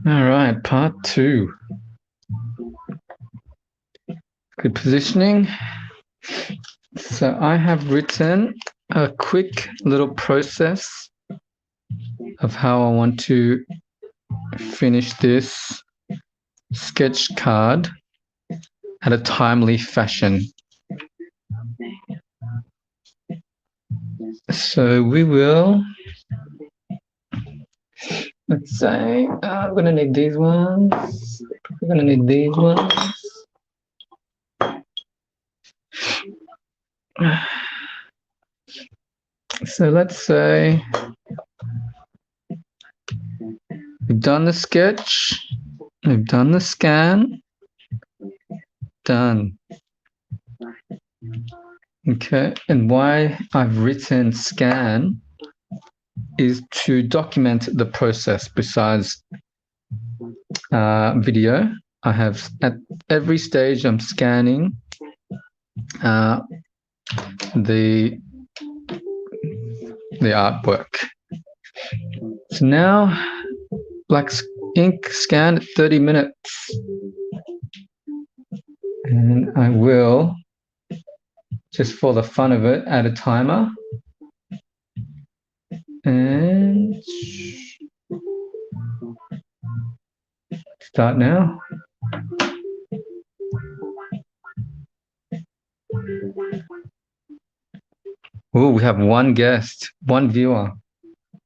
All right, part 2. Good positioning. So I have written a quick little process of how I want to finish this sketch card at a timely fashion. So we will, let's say, I'm going to need these ones. We're going to need these ones. So let's say we've done the sketch, we've done the scan, done. Okay, and why I've written scan is to document the process. Besides video, I have at every stage I'm scanning the artwork. So now black ink scan 30 minutes, and I will, just for the fun of it, add a timer and start now. Oh, we have one guest, one viewer.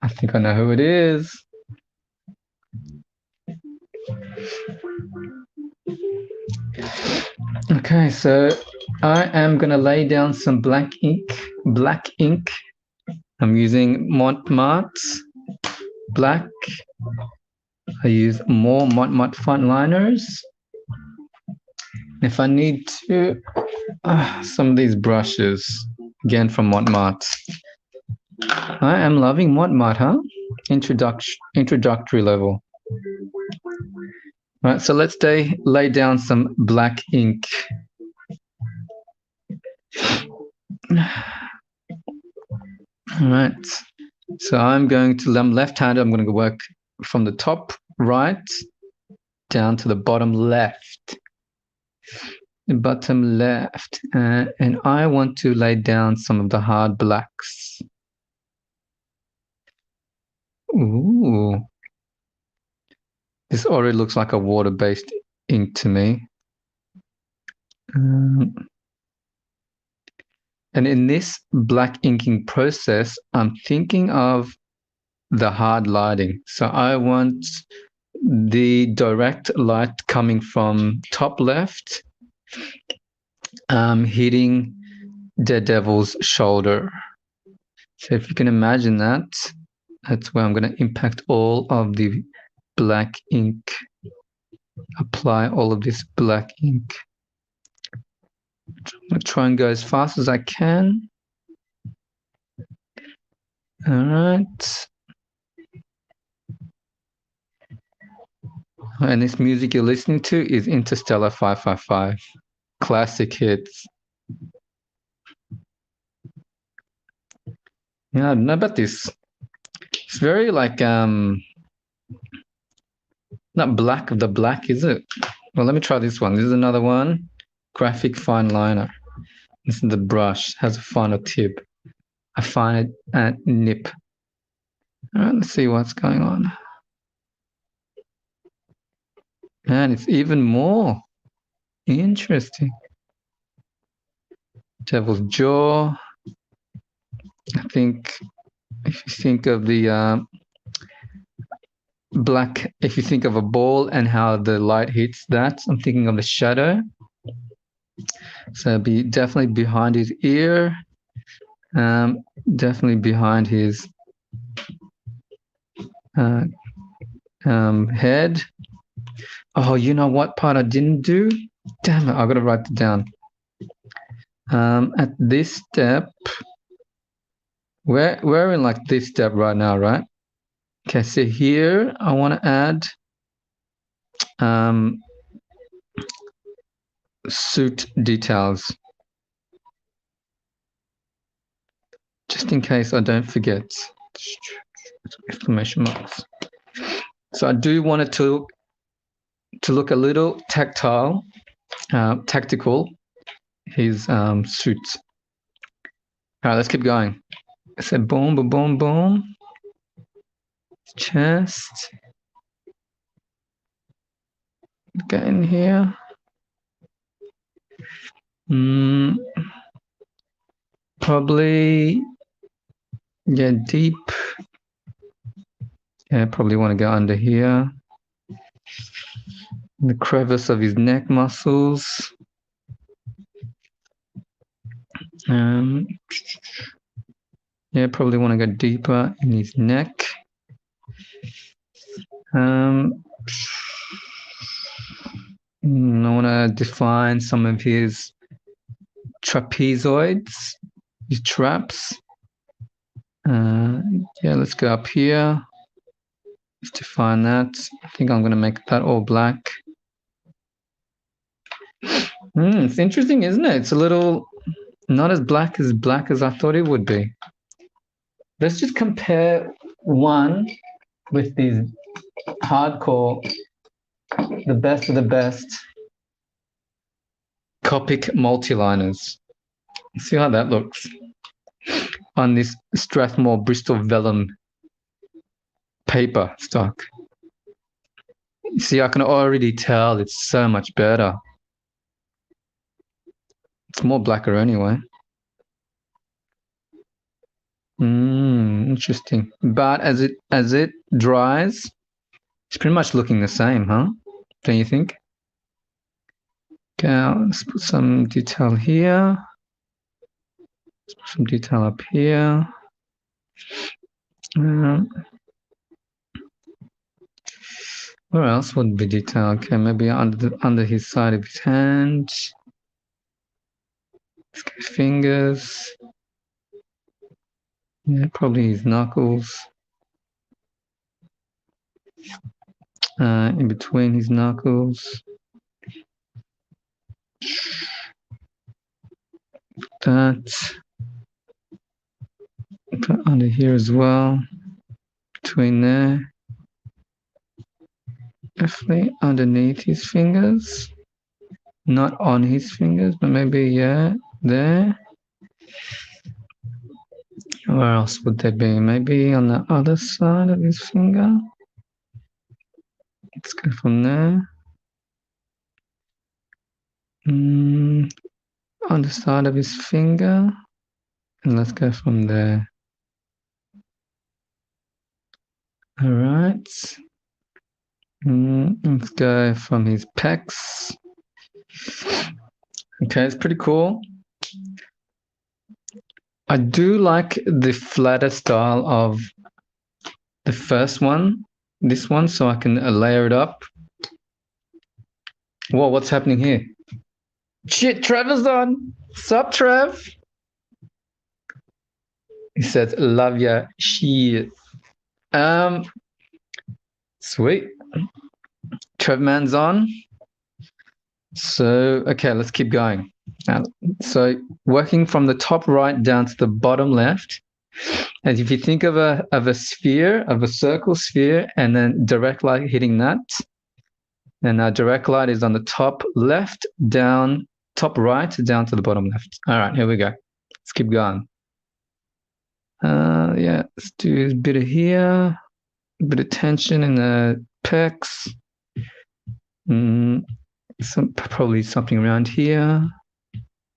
I think I know who it is. Okay, so I am going to lay down some black ink. I'm using Montmartre black. I use more Montmartre font liners. If I need to, some of these brushes, again from Montmartre. I am loving Montmartre, huh? Introductory level. All right, so let's lay down some black ink. All right, so I'm going to, I'm left-handed, I'm going to work from the top right down to the bottom left. The bottom left, and I want to lay down some of the hard blacks. Ooh. This already looks like a water-based ink to me. And in this black inking process, I'm thinking of the hard lighting. So I want the direct light coming from top left, hitting Daredevil's shoulder. So if you can imagine that, that's where I'm going to impact all of the black ink, apply all of this black ink. I'm going to try and go as fast as I can. All right. And this music you're listening to is Interstellar 555. Classic hits. Yeah, I don't know about this. It's very like, not black of the black, is it? Well, let me try this one. This is another one. Graphic fine liner. This is the brush. It has a finer tip. I find it at nip. All right, let's see what's going on. And it's even more interesting. Devil's jaw. I think if you think of the black, if you think of a ball and how the light hits that, I'm thinking of the shadow. So be definitely behind his ear, definitely behind his head. Oh, you know what part I didn't do? Damn it, I gotta write it down. At this step, we're in like this step right now, right? Okay, so here I want to add suit details, just in case I don't forget. Exclamation marks. So I do want it to look a little tactile, tactical, his suit. All right, let's keep going. So boom, boom, boom, boom. Chest. Get in here. Probably get deep. Yeah, probably want to go under here. The crevice of his neck muscles. Yeah, probably want to go deeper in his neck. I want to define some of his trapezoids, his traps. Yeah, let's go up here. Let's define that. I think I'm going to make that all black. It's interesting, isn't it? It's a little not as black as I thought it would be. Let's just compare one with these hardcore, the best of the best Copic multi-liners. See how that looks on this Strathmore Bristol vellum paper stock. See, I can already tell it's so much better. It's more blacker anyway. Interesting. But as it dries, it's pretty much looking the same, huh? Don't you think? Okay, let's put some detail here. Let's put some detail up here. Where else would be detail? Okay, maybe under his side of his hand. His fingers. Yeah, probably his knuckles. In between his knuckles. That. Put under here as well. Between there. Definitely underneath his fingers. Not on his fingers, but maybe, yeah, there. Where else would they be? Maybe on the other side of his finger. Let's go from there. On the side of his finger. And let's go from there. All right. Let's go from his pecs. Okay, it's pretty cool. I do like the flatter style of the first one, this one, so I can layer it up. Whoa, what's happening here? Shit, Trevor's on. Sup, Trev? He says, love ya, shit. Sweet. Trev Man's on. So, okay, let's keep going. So working from the top right down to the bottom left, as if you think of a sphere, of a circle sphere, and then direct light hitting that, and our direct light is on the top left, down, top right, down to the bottom left. All right, here we go. Let's keep going. Yeah, let's do a bit of here, a bit of tension in the pecs. Probably something around here.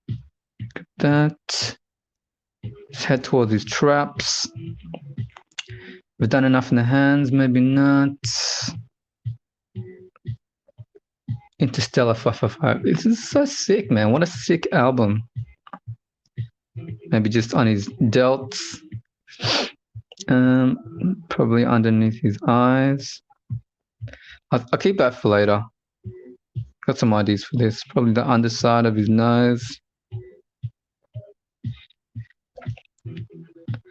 Look at that. Let's head towards these traps. We've done enough in the hands, maybe not. Interstellar 555. This is so sick, man. What a sick album. Maybe just on his delts. Probably underneath his eyes. I'll keep that for later. Got some ideas for this. Probably the underside of his nose.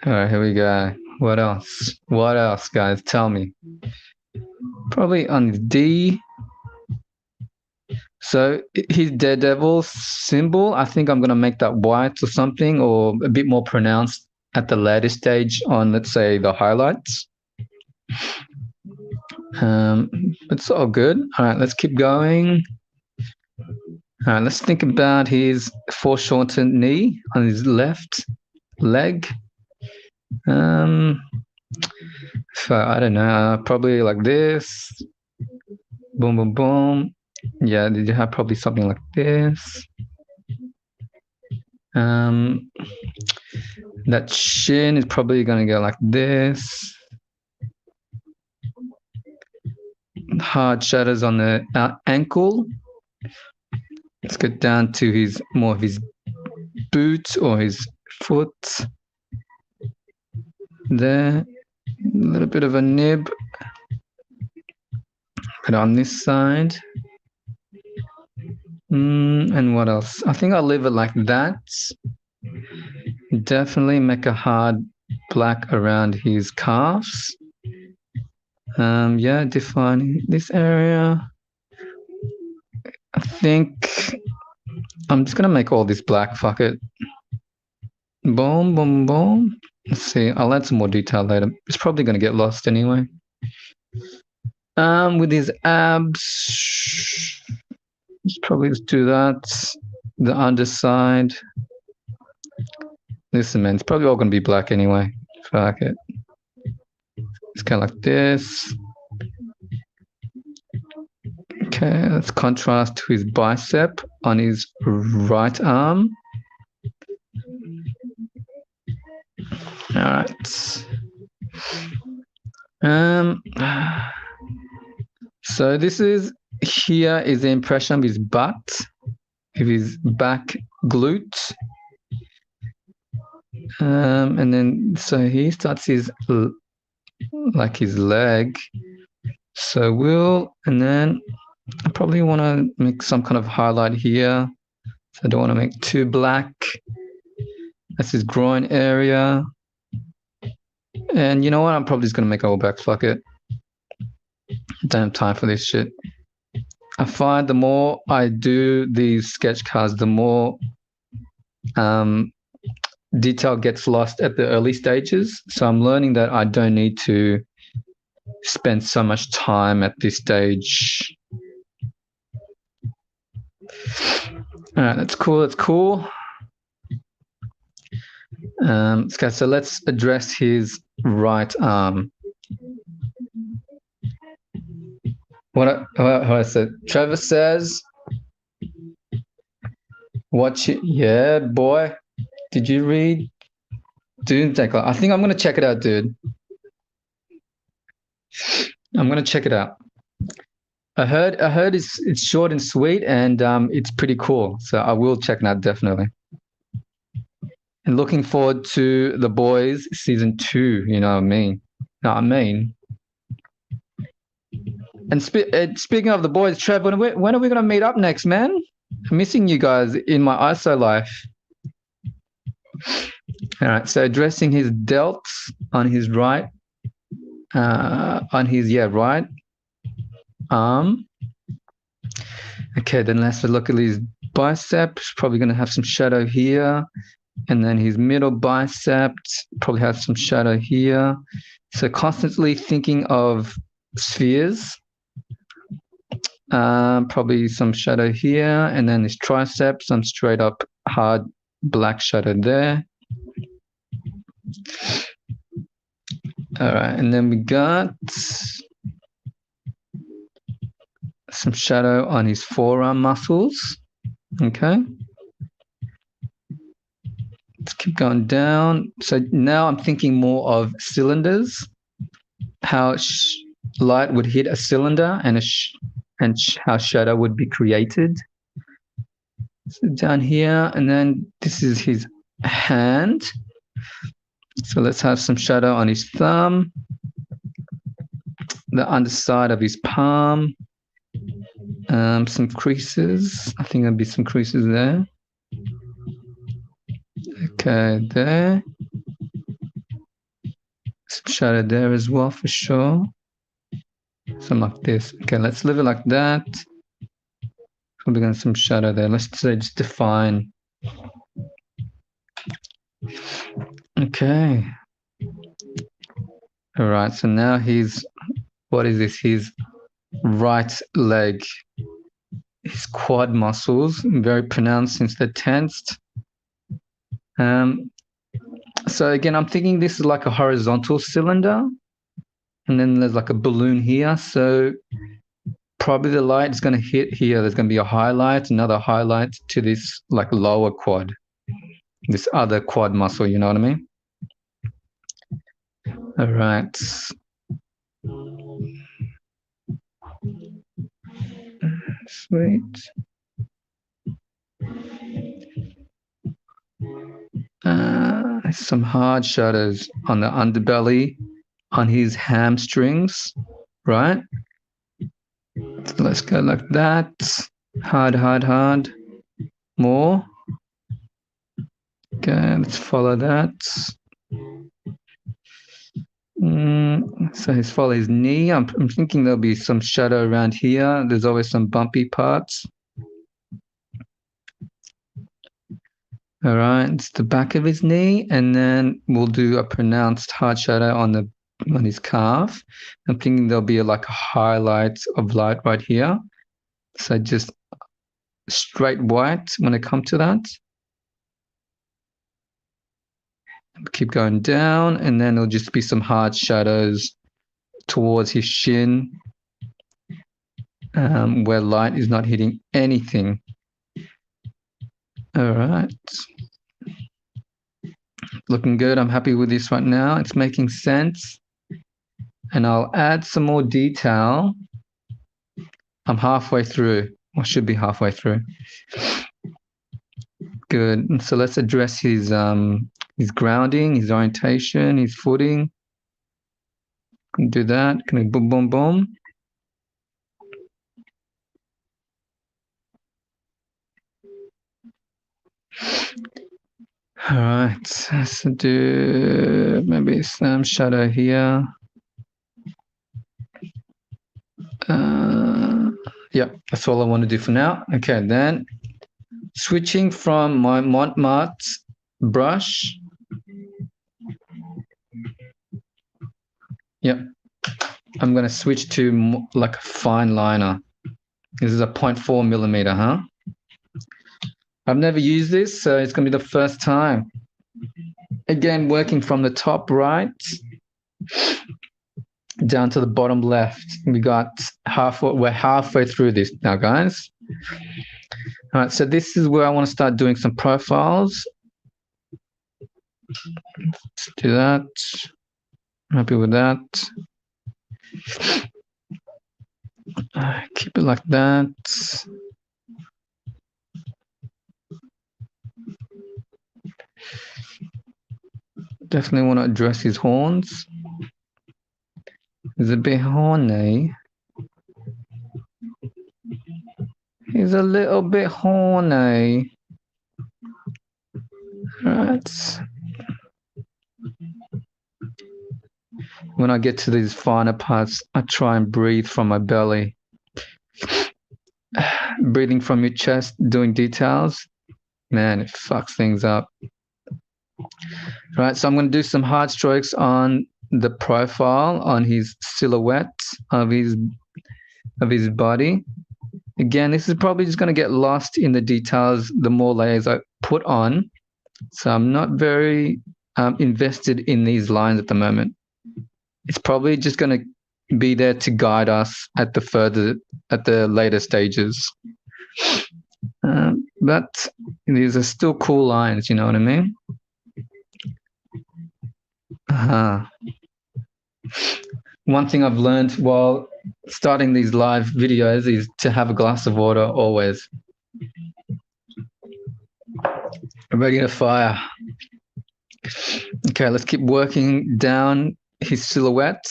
All right, here we go. What else? What else, guys? Tell me. Probably on his D. So his Daredevil symbol, I think I'm going to make that white or something, or a bit more pronounced at the later stage on, let's say, the highlights. It's all good. All right, let's keep going. All right, let's think about his foreshortened knee on his left leg. So I don't know, probably like this. Boom, boom, boom. Yeah, did you have probably something like this? That shin is probably going to go like this. Hard shadows on the ankle. Let's get down to his more of his boot or his foot. There, a little bit of a nib. Put it on this side. And what else? I think I'll leave it like that. Definitely make a hard black around his calves. Yeah, define this area. I think I'm just gonna make all this black. Fuck it. Boom, boom, boom. Let's see. I'll add some more detail later. It's probably gonna get lost anyway. With his abs, let's probably just do that. The underside. Listen, man, it's probably all gonna be black anyway. Fuck it. It's kind of like this. Okay, let's contrast to his bicep on his right arm. All right. So this is here is the impression of his butt, of his back glute. And then so he starts his like his leg. So and then I probably want to make some kind of highlight here. So I don't want to make too black. That's his groin area. And you know what? I'm probably just going to make it all black. Fuck it. Don't have time for this shit. I find the more I do these sketch cards, the more detail gets lost at the early stages. So I'm learning that I don't need to spend so much time at this stage. All right, that's cool. That's cool. Okay, so let's address his right arm. What I said. Trevor says, "Watch it." Yeah, boy. Did you read Doom Tackler? I think I'm gonna check it out, dude. I'm gonna check it out. I heard it's short and sweet, and it's pretty cool. So I will check it out definitely. And looking forward to The Boys season 2. You know what I mean? And speaking of The Boys, Trev, when are we gonna meet up next, man? I'm missing you guys in my ISO life. All right, so addressing his delts on his right, right arm. Okay, then let's look at his biceps. Probably going to have some shadow here, and then his middle bicep probably have some shadow here. So constantly thinking of spheres. Probably some shadow here, and then his triceps, some straight up hard black shadow there. All right, and then we got some shadow on his forearm muscles. Okay. Let's keep going down. So now I'm thinking more of cylinders, how light would hit a cylinder and how shadow would be created. So down here, and then this is his hand. So let's have some shadow on his thumb, the underside of his palm, some creases. I think there'll be some creases there. Okay, there. Some shadow there as well for sure. Something like this. Okay, let's leave it like that. Probably got some shadow there. Let's say just define. Okay. All right, so now he's what is this? His right leg, his quad muscles, very pronounced since they're tensed. So again, I'm thinking this is like a horizontal cylinder, and then there's like a balloon here. So probably the light is going to hit here. There's going to be a highlight, another highlight to this like lower quad, this other quad muscle, you know what I mean? All right. Sweet. Some hard shadows on the underbelly, on his hamstrings, right? So let's go like that. Hard, hard, hard. More. Okay, let's follow that. So he's follow his knee. I'm thinking there'll be some shadow around here. There's always some bumpy parts. All right, it's the back of his knee, and then we'll do a pronounced hard shadow on his calf. I'm thinking there'll be like a highlight of light right here. So just straight white when I come to that. Keep going down, and then it'll just be some hard shadows towards his shin, where light is not hitting anything. All right. Looking good. I'm happy with this right now. It's making sense. And I'll add some more detail. I'm halfway through, or should be halfway through. Good. So let's address his grounding, his orientation, his footing. Can do that. Can we boom, boom, boom? All right. Let's do maybe some shadow here. Yeah, that's all I want to do for now. Okay, then switching from my Montmartre brush. Yep, I'm going to switch to like a fine liner. This is a 0.4 millimeter, huh? I've never used this, so it's going to be the first time. Again, working from the top right down to the bottom left. We're halfway through this now, guys. All right, so this is where I want to start doing some profiles. Let's do that. Happy with that. Keep it like that. Definitely want to address his horns. He's a bit horny. He's a little bit horny. Right. When I get to these finer parts, I try and breathe from my belly. Breathing from your chest, doing details, man, it fucks things up. Right, so I'm going to do some hard strokes on the profile, on his silhouette of his body. Again, this is probably just going to get lost in the details the more layers I put on. So I'm not very invested in these lines at the moment. It's probably just going to be there to guide us at the later stages. But these are still cool lines, you know what I mean? One thing I've learned while starting these live videos is to have a glass of water always. I'm ready to fire. Okay, let's keep working down his silhouette,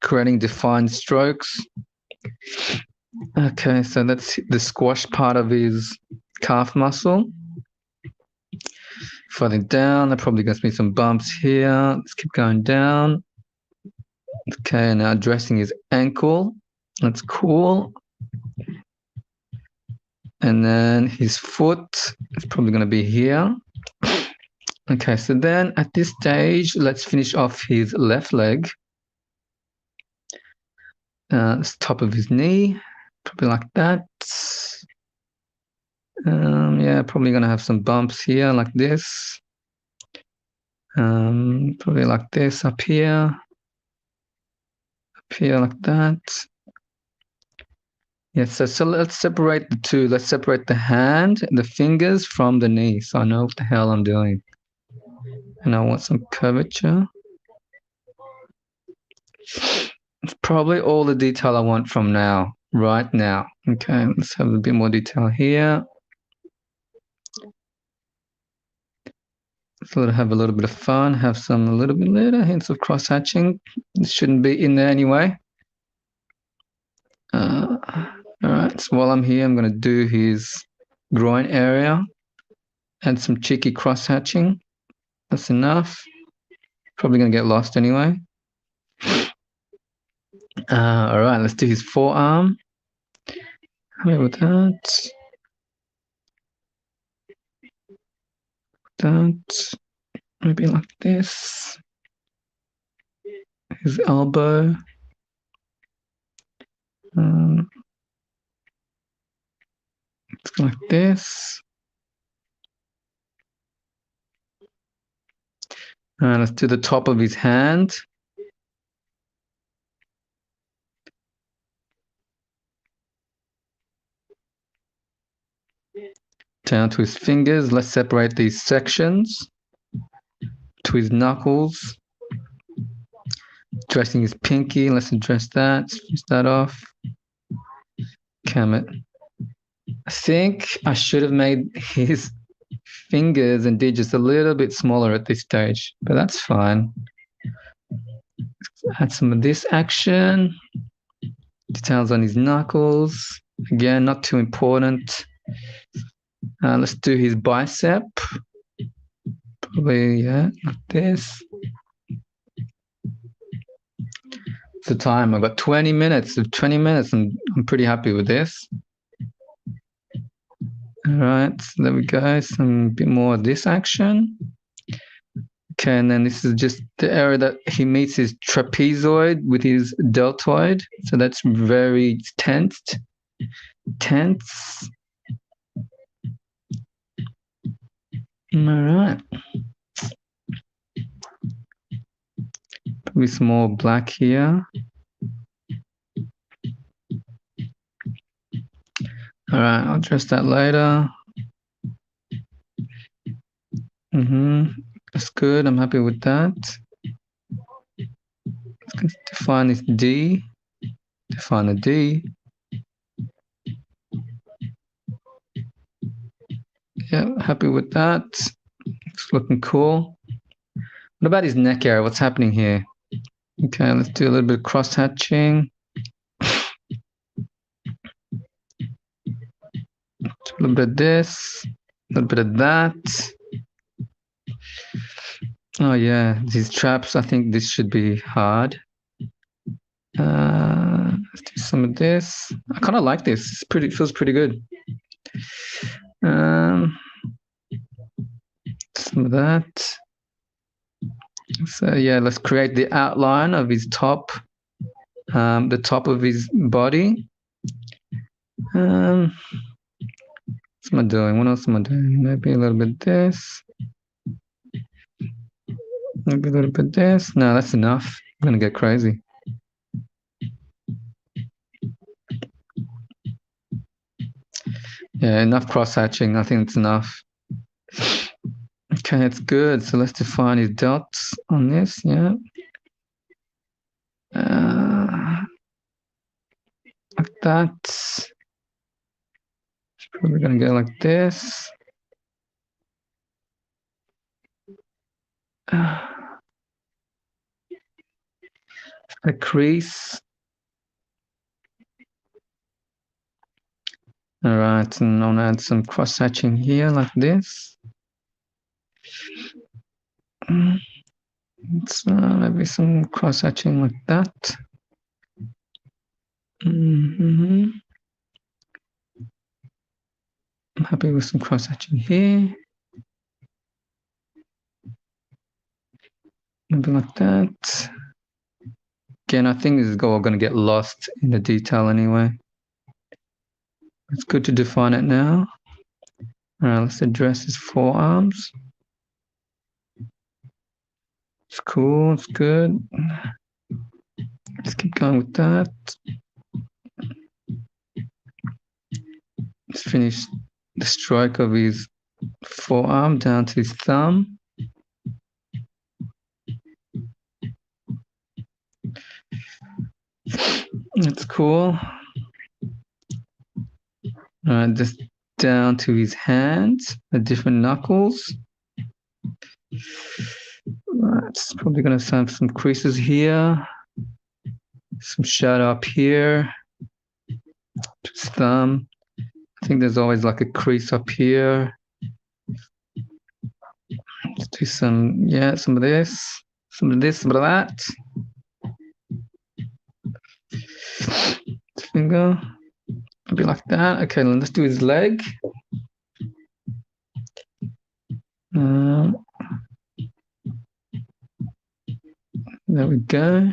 creating defined strokes. Okay, so that's the squash part of his calf muscle. Further down, there probably going to be some bumps here. Let's keep going down. Okay, now addressing his ankle. That's cool. And then his foot is probably going to be here. Okay, so then at this stage, let's finish off his left leg. top of his knee, probably like that. Yeah, probably gonna have some bumps here like this. Probably like this up here like that. Yeah, so let's separate the two. Let's separate the hand, the fingers from the knee, so I know what the hell I'm doing. And I want some curvature. It's probably all the detail I want from now, right now. Okay, let's have a bit more detail here. So have a little bit of fun, have some little hints of cross-hatching. This shouldn't be in there anyway. All right, so while I'm here, I'm going to do his groin area, add some cheeky cross-hatching. That's enough. Probably going to get lost anyway. All right, let's do his forearm. Happy with that. Maybe like this. His elbow. Let's go like this. Let's do the top of his hand. Down to his fingers. Let's separate these sections. To his knuckles. Dressing his pinky. Let's address that. Finish that off. Cam it. I think I should have made his fingers and digits a little bit smaller at this stage, but that's fine. Add some of this action. Details on his knuckles. Again, not too important. Let's do his bicep. Probably, yeah, like this. The time, I've got 20 minutes. And I'm pretty happy with this. All right, so there we go. Some bit more of this action. Okay, and then this is just the area that he meets his trapezoid with his deltoid. So that's very tensed. All right. Probably some more black here. All right, I'll address that later. That's good. I'm happy with that. Let's define this D. Define the D. Yeah, happy with that. It's looking cool. What about his neck area? What's happening here? Okay, let's do a little bit of cross-hatching. A little bit of this, a little bit of that. Oh yeah, these traps, I think this should be hard. Let's do some of this. I kind of like this. It feels pretty good. Some of that. So yeah, let's create the outline of his top, the top of his body. What am I doing? What else am I doing? Maybe a little bit of this. Maybe a little bit of this. No, that's enough. I'm gonna get crazy. Yeah, enough cross-hatching. I think it's enough. Okay, it's good. So let's define his dots on this. Yeah. Like that. It's probably gonna go like this. A crease. All right, and I'll add some cross-hatching here like this. Maybe some cross-hatching like that. I'm happy with some cross-hatching here. Maybe like that. Again, I think this is all going to get lost in the detail anyway. It's good to define it now. All right, let's address his forearms. It's cool, it's good. Let's keep going with that. Let's finish the stroke of his forearm down to his thumb. That's cool. Just down to his hands, the different knuckles. It's probably going to have some creases here, some shadow up here, his thumb. I think there's always like a crease up here. Let's do some of this, some of this, some of that. Finger, maybe like that. Okay, let's do his leg. There we go.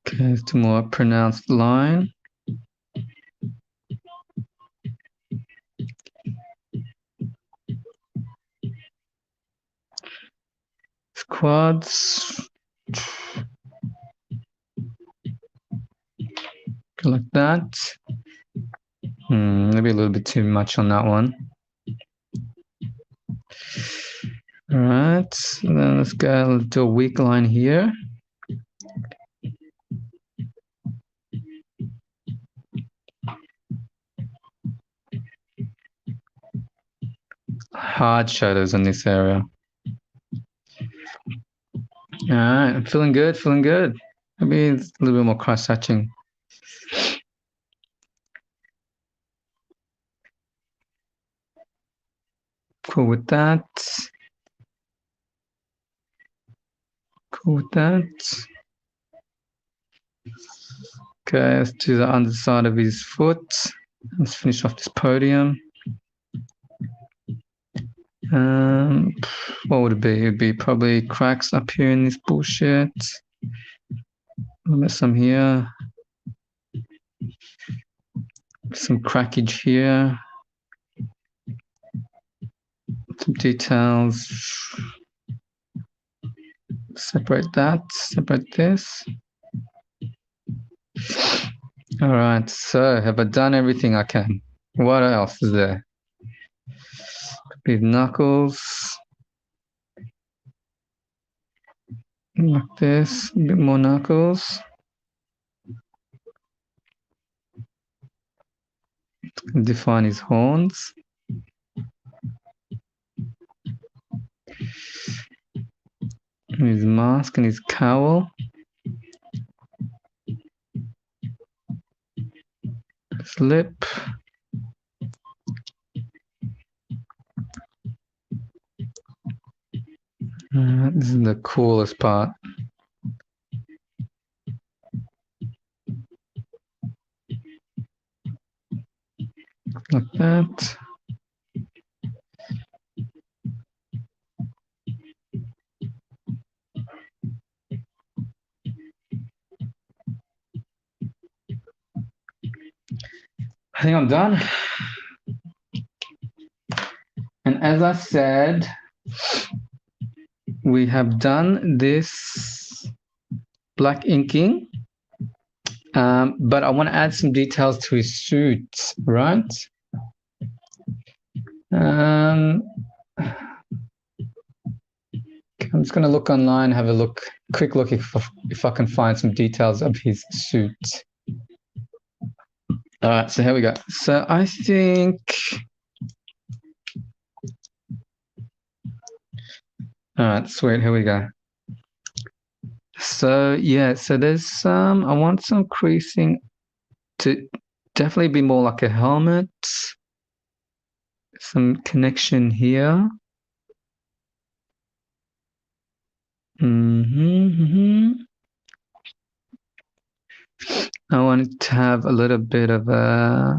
Okay, it's a more pronounced line. Quads. Like that. Maybe a little bit too much on that one. All right, then let's do a weak line here. Hard shadows in this area. All right, I'm feeling good, feeling good. Maybe it's a little bit more cross-hatching. Cool with that. Cool with that. Okay, let's do the underside of his foot. Let's finish off this podium. What would it be? It'd be probably cracks up here in this bullshit. There's some here. Some crackage here. Some details. Separate that. Separate this. All right. So have I done everything I can? What else is there? These knuckles. Like this. A bit more knuckles. Define his horns. His mask and his cowl. His lip. This is the coolest part. Like that. I think I'm done. And as I said, we have done this black inking, but I want to add some details to his suit, right? I'm just going to look online, have a quick look if I can find some details of his suit. All right, so here we go. So I think, all right, sweet, here we go. So yeah, so there's I want some creasing to definitely be more like a helmet. Some connection here. I wanted to have a little bit of a,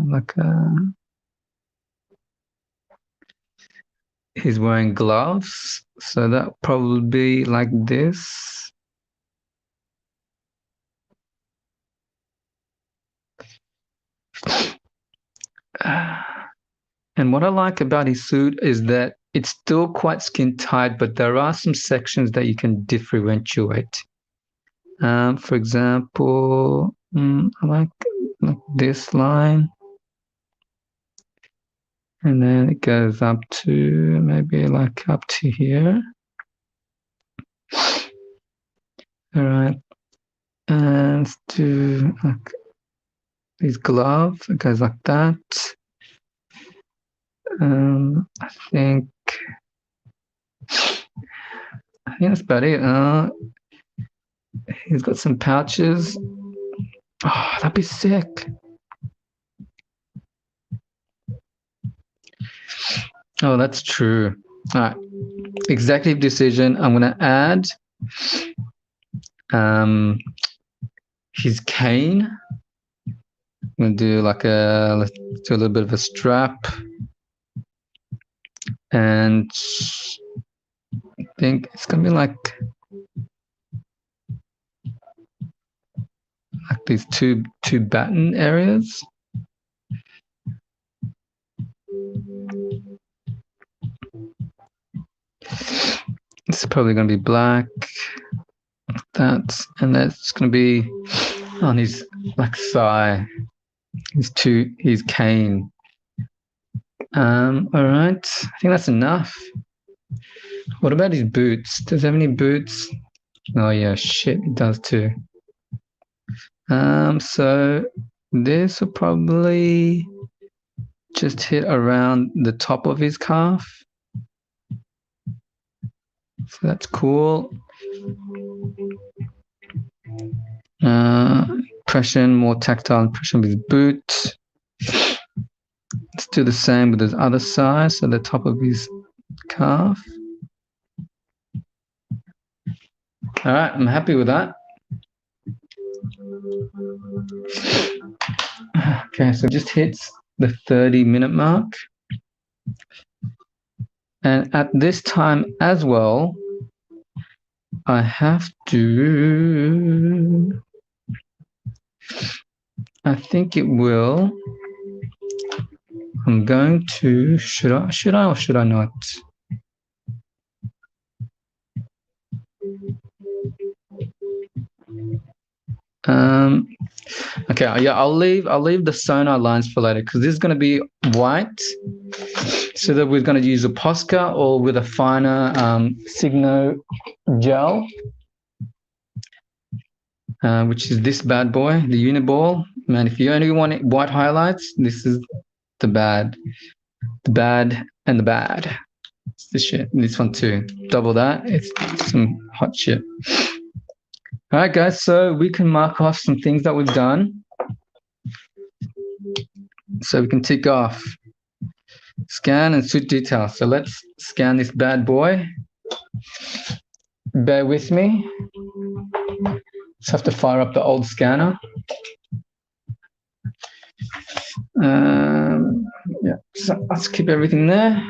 he's wearing gloves, so that probably be like this. And what I like about his suit is that it's still quite skin tight, but there are some sections that you can differentiate. For example, I like this line. And then it goes up to maybe like up to here. All right. And let's do like these gloves. It goes like that. I think that's about it. He's got some pouches. Oh, that'd be sick. Oh, that's true. All right. Executive decision. I'm gonna add his cane. I'm gonna do like let's do a little bit of a strap. And I think it's gonna be like these two batten areas. It's probably going to be black, that, and that's going to be on his like thigh, his cane. All right, I think that's enough. What about his boots? Does he have any boots? Oh yeah, shit, it does too. So this will probably just hit around the top of his calf. So that's cool. Impression, more tactile impression with his boot. Let's do the same with his other side, so the top of his calf. All right, I'm happy with that. Okay, so just hits the 30-minute mark. And at this time as well, I have to, I think it will, I'm going to, should I or should I not? Okay, yeah, I'll leave the sonar lines for later because this is going to be white. So that we're going to use a Posca or with a finer Signo gel, which is this bad boy, the Uniball. Man, if you only want white highlights, this is the bad, and the bad. It's this shit. This one too. Double that. It's some hot shit. All right, guys. So we can mark off some things that we've done. So we can tick off scan and suit details. So let's scan this bad boy. Bear with me. Just have to fire up the old scanner. Yeah, so let's keep everything there.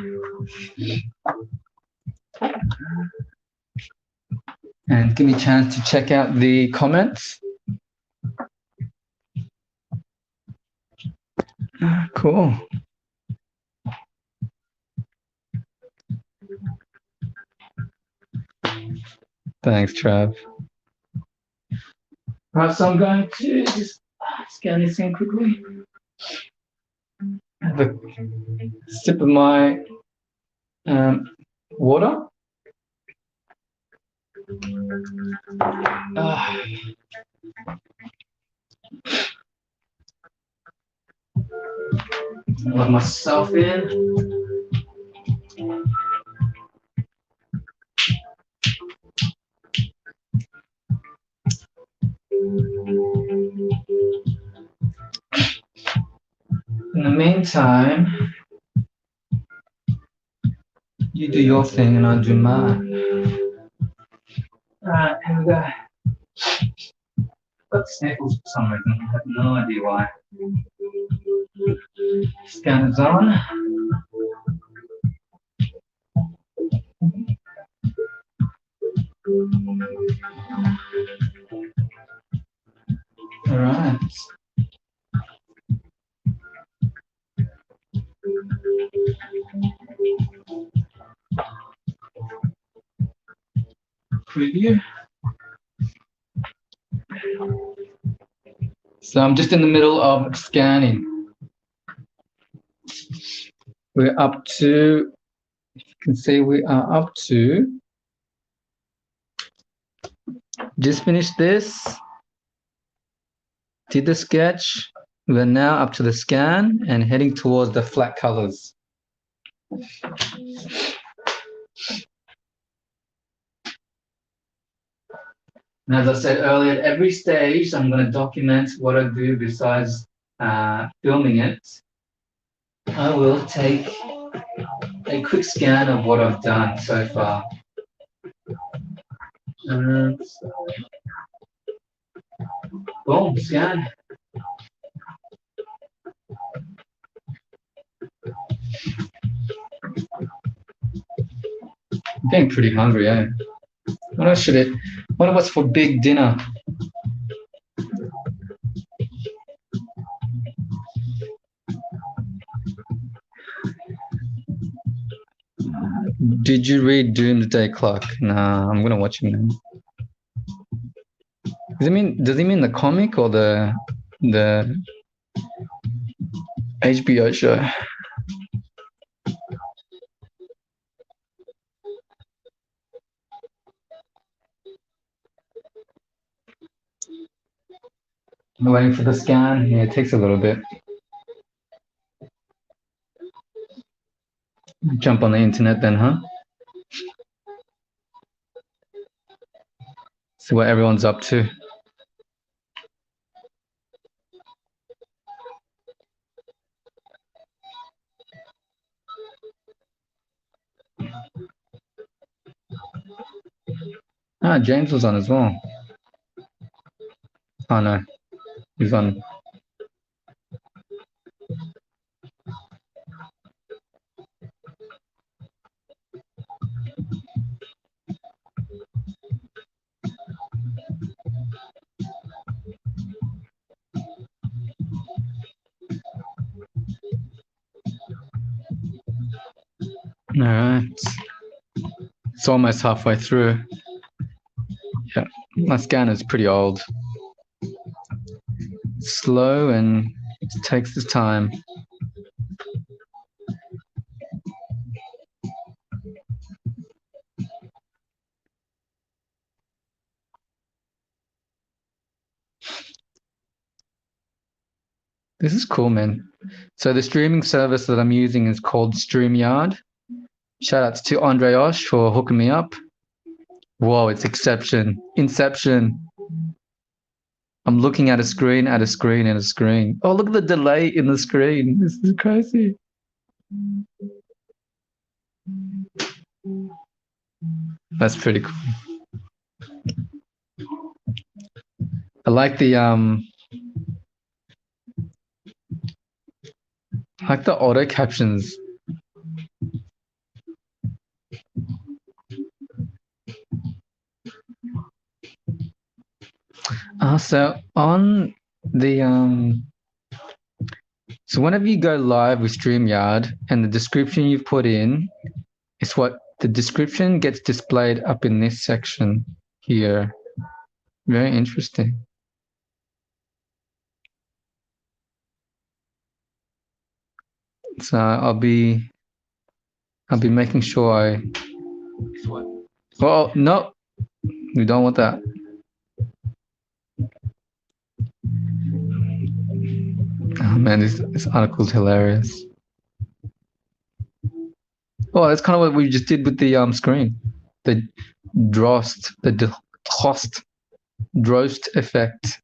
And give me a chance to check out the comments. Cool. Thanks, Trav. Right, so I'm going to just scan this in quickly. Have a sip of my water. Let myself in. In the meantime, you do your thing and I do mine. All right, here we go. got sniffles for some reason. I have no idea why. Scan is on. All right. Preview. So I'm just in the middle of scanning. We're up to, you can see we are up to, just finished this, did the sketch. We're now up to the scan and heading towards the flat colors. And as I said earlier, at every stage, I'm going to document what I do besides filming it. I will take a quick scan of what I've done so far. Boom, scan. I'm getting pretty hungry, eh? What else should it? What's for big dinner? Did you read Doomsday Clock? Nah, I'm gonna watch it now. Does he mean the comic or the HBO show? I'm waiting for the scan. Yeah, it takes a little bit. Jump on the internet then, huh? See what everyone's up to. Ah, James was on as well. Oh no, he's on. All right. It's almost halfway through. Yeah, my scanner is pretty old. Slow and it takes its time. This is cool, man. So the streaming service that I'm using is called StreamYard. Shout outs to Andre Osh for hooking me up. Whoa, it's Inception. I'm looking at a screen, at a screen, at a screen. Oh, look at the delay in the screen. This is crazy. That's pretty cool. I like the auto captions. So on the so whenever you go live with StreamYard and the description you've put in, it's what the description gets displayed up in this section here. Very interesting. So I'll be making sure I. Oh no, we don't want that. Oh man, this article's hilarious. Oh, that's kind of what we just did with the screen. The Drost effect.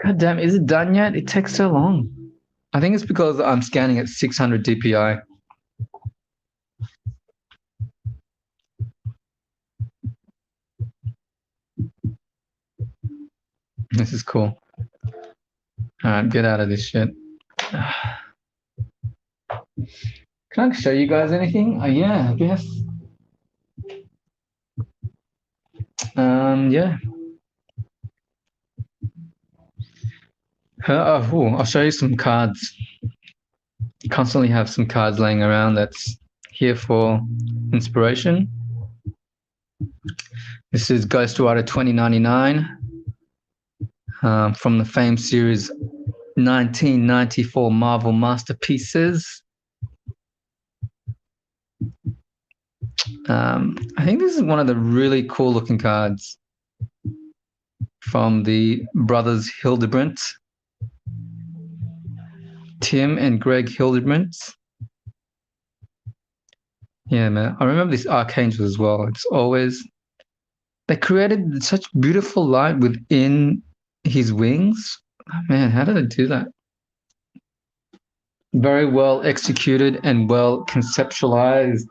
God damn, is it done yet? It takes so long. I think it's because I'm scanning at 600 dpi. This is cool. All right, get out of this shit. Can I show you guys anything? Yeah, I guess. Yeah. I'll show you some cards. Constantly have some cards laying around that's here for inspiration. This is Ghostwriter 2099 from the famed series 1994 Marvel Masterpieces. I think this is one of the really cool looking cards from the brothers Hildebrandt, Tim and Greg Hildebrandt. Yeah, man. I remember this Archangel as well. It's always, they created such beautiful light within his wings. Oh, man, how did they do that? Very well executed and well conceptualized.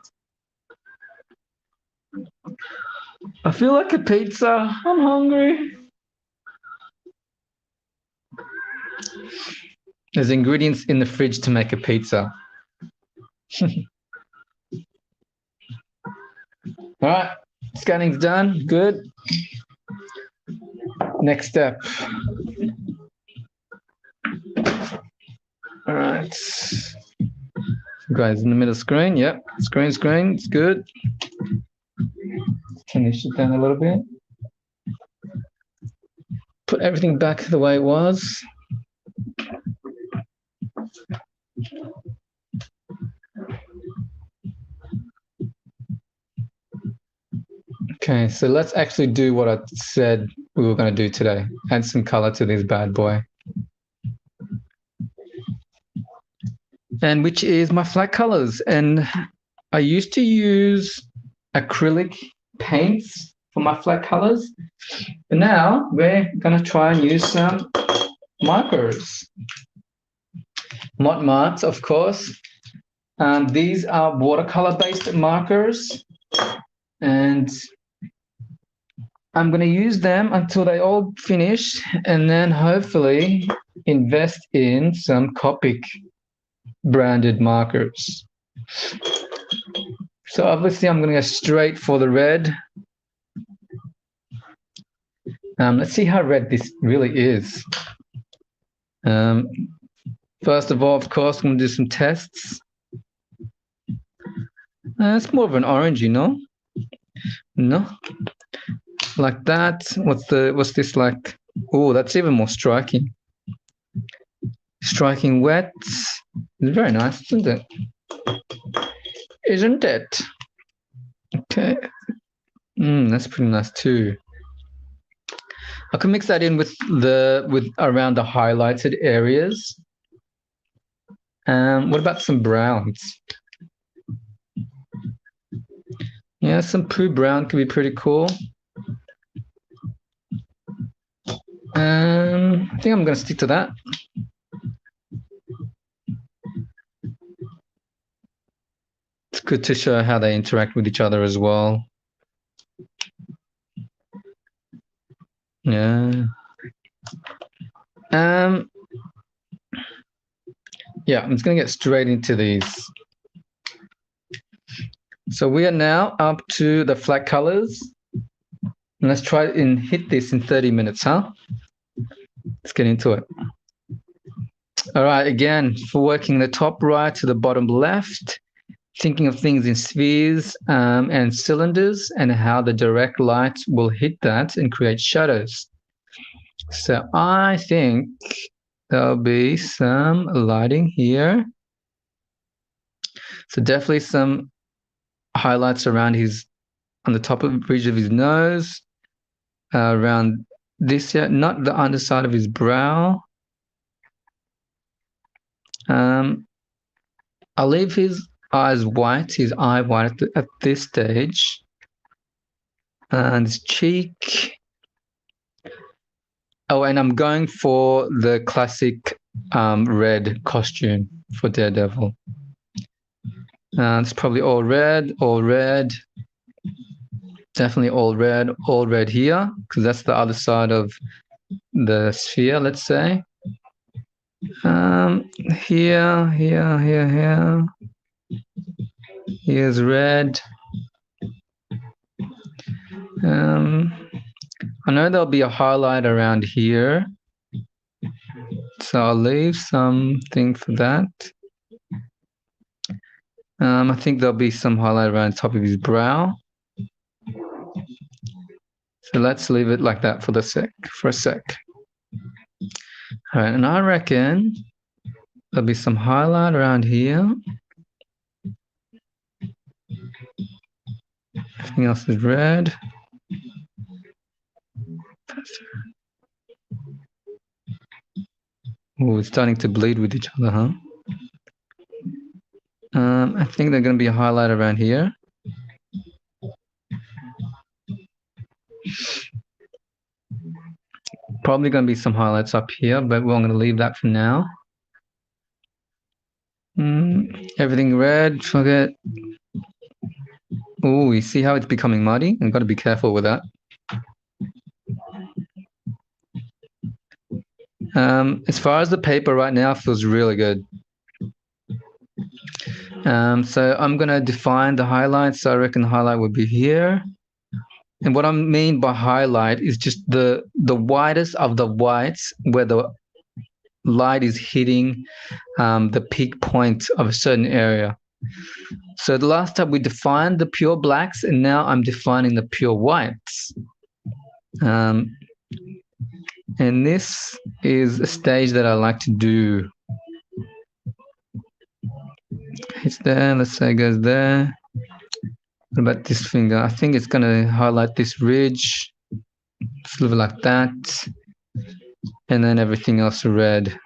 I feel like a pizza. I'm hungry. There's ingredients in the fridge to make a pizza. All right, scanning's done. Good. Next step. All right. Guys in the middle screen. Yep. Screen. It's good. Turn this shit down a little bit. Put everything back the way it was. Okay, so let's actually do what I said we were going to do today. Add some color to this bad boy. And which is my flat colors. And I used to use acrylic paints for my flat colors. But now we're going to try and use some markers. Marks, of course. These are watercolor-based markers. And I'm going to use them until they all finish and then hopefully invest in some Copic branded markers. So obviously I'm going to go straight for the red. Let's see how red this really is. First of all, of course, I'm going to do some tests. It's more of an orangey, no? No? Like that. What's this like? Oh, that's even more striking. Striking wet. It's very nice, isn't it? Isn't it? Okay. That's pretty nice too. I can mix that in with around the highlighted areas. What about some browns? Yeah, some poo brown could be pretty cool. I think I'm going to stick to that. It's good to show how they interact with each other as well. Yeah. Yeah, I'm just going to get straight into these. So we are now up to the flat colors. And let's try and hit this in 30 minutes, huh? Let's get into it. All right, again, for working the top right to the bottom left, thinking of things in spheres and cylinders and how the direct light will hit that and create shadows. So I think there'll be some lighting here. So definitely some highlights around on the top of the bridge of his nose, around this here, not the underside of his brow. I'll leave his eyes white, his eye white at this stage. And his cheek. Oh, and I'm going for the classic red costume for Daredevil. It's probably all red. Definitely all red here, because that's the other side of the sphere, let's say. Here. Here's red. I know there'll be a highlight around here, so I'll leave something for that. I think there'll be some highlight around the top of his brow. So let's leave it like that for a sec. All right, and I reckon there'll be some highlight around here. Everything else is red. Oh, it's starting to bleed with each other, huh? I think there's going to be a highlight around here. Probably going to be some highlights up here, but we're going to leave that for now. Everything red, forget. Oh, you see how it's becoming muddy? I've got to be careful with that. As far as the paper right now, feels really good. So I'm going to define the highlights. So I reckon the highlight would be here. And what I mean by highlight is just the whitest of the whites where the light is hitting the peak point of a certain area. So the last time we defined the pure blacks, and now I'm defining the pure whites. And this is a stage that I like to do. It's there, let's say it goes there. What about this finger? I think it's going to highlight this ridge. Just leave it like that. And then everything else red.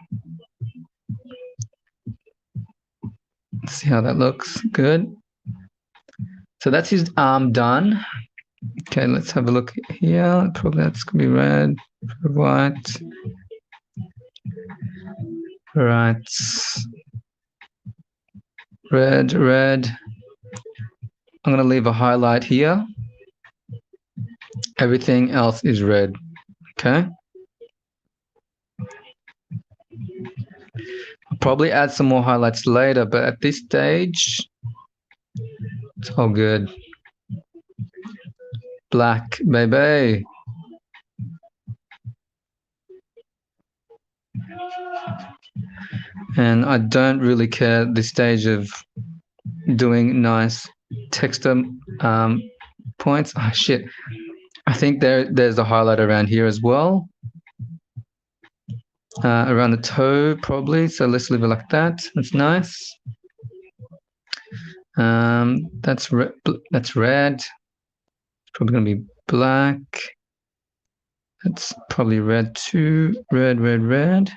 See how that looks. Good. So that's his arm done. Okay, let's have a look here. Probably that's going to be red, white. Right. Red. I'm going to leave a highlight here. Everything else is red. Okay. I'll probably add some more highlights later, but at this stage, it's all good. Black, baby. And I don't really care at this stage of doing nice texture points. Oh, shit. I think there's a highlight around here as well. Around the toe, probably. So let's leave it like that. That's nice. That's red. It's probably going to be black. That's probably red too. Red.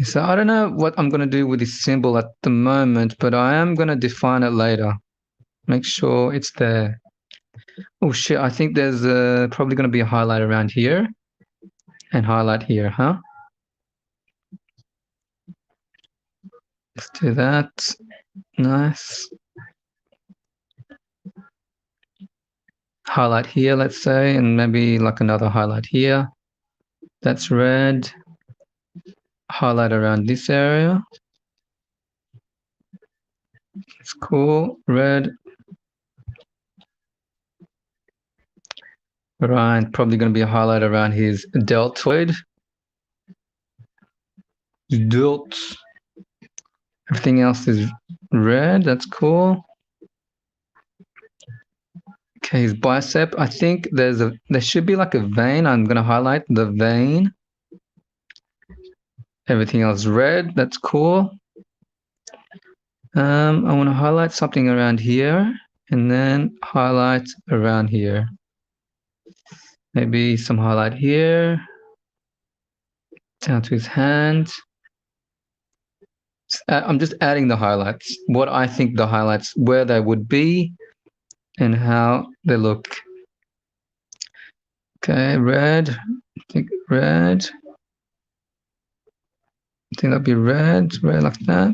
So I don't know what I'm going to do with this symbol at the moment, but I am going to define it later. Make sure it's there. Oh, shit. I think there's probably going to be a highlight around here and highlight here, huh? Let's do that. Nice. Highlight here, let's say, and maybe like another highlight here. That's red. Highlight around this area. It's cool. Red. Right, probably going to be a highlight around his deltoid. Delt. Everything else is red. That's cool. Okay, his bicep. I think there should be like a vein. I'm going to highlight the vein. Everything else red. That's cool. I want to highlight something around here and then highlight around here. Maybe some highlight here. Down to his hand. I'm just adding the highlights. What I think the highlights, where they would be and how they look. Okay, red. I think red. I think that'll be red like that.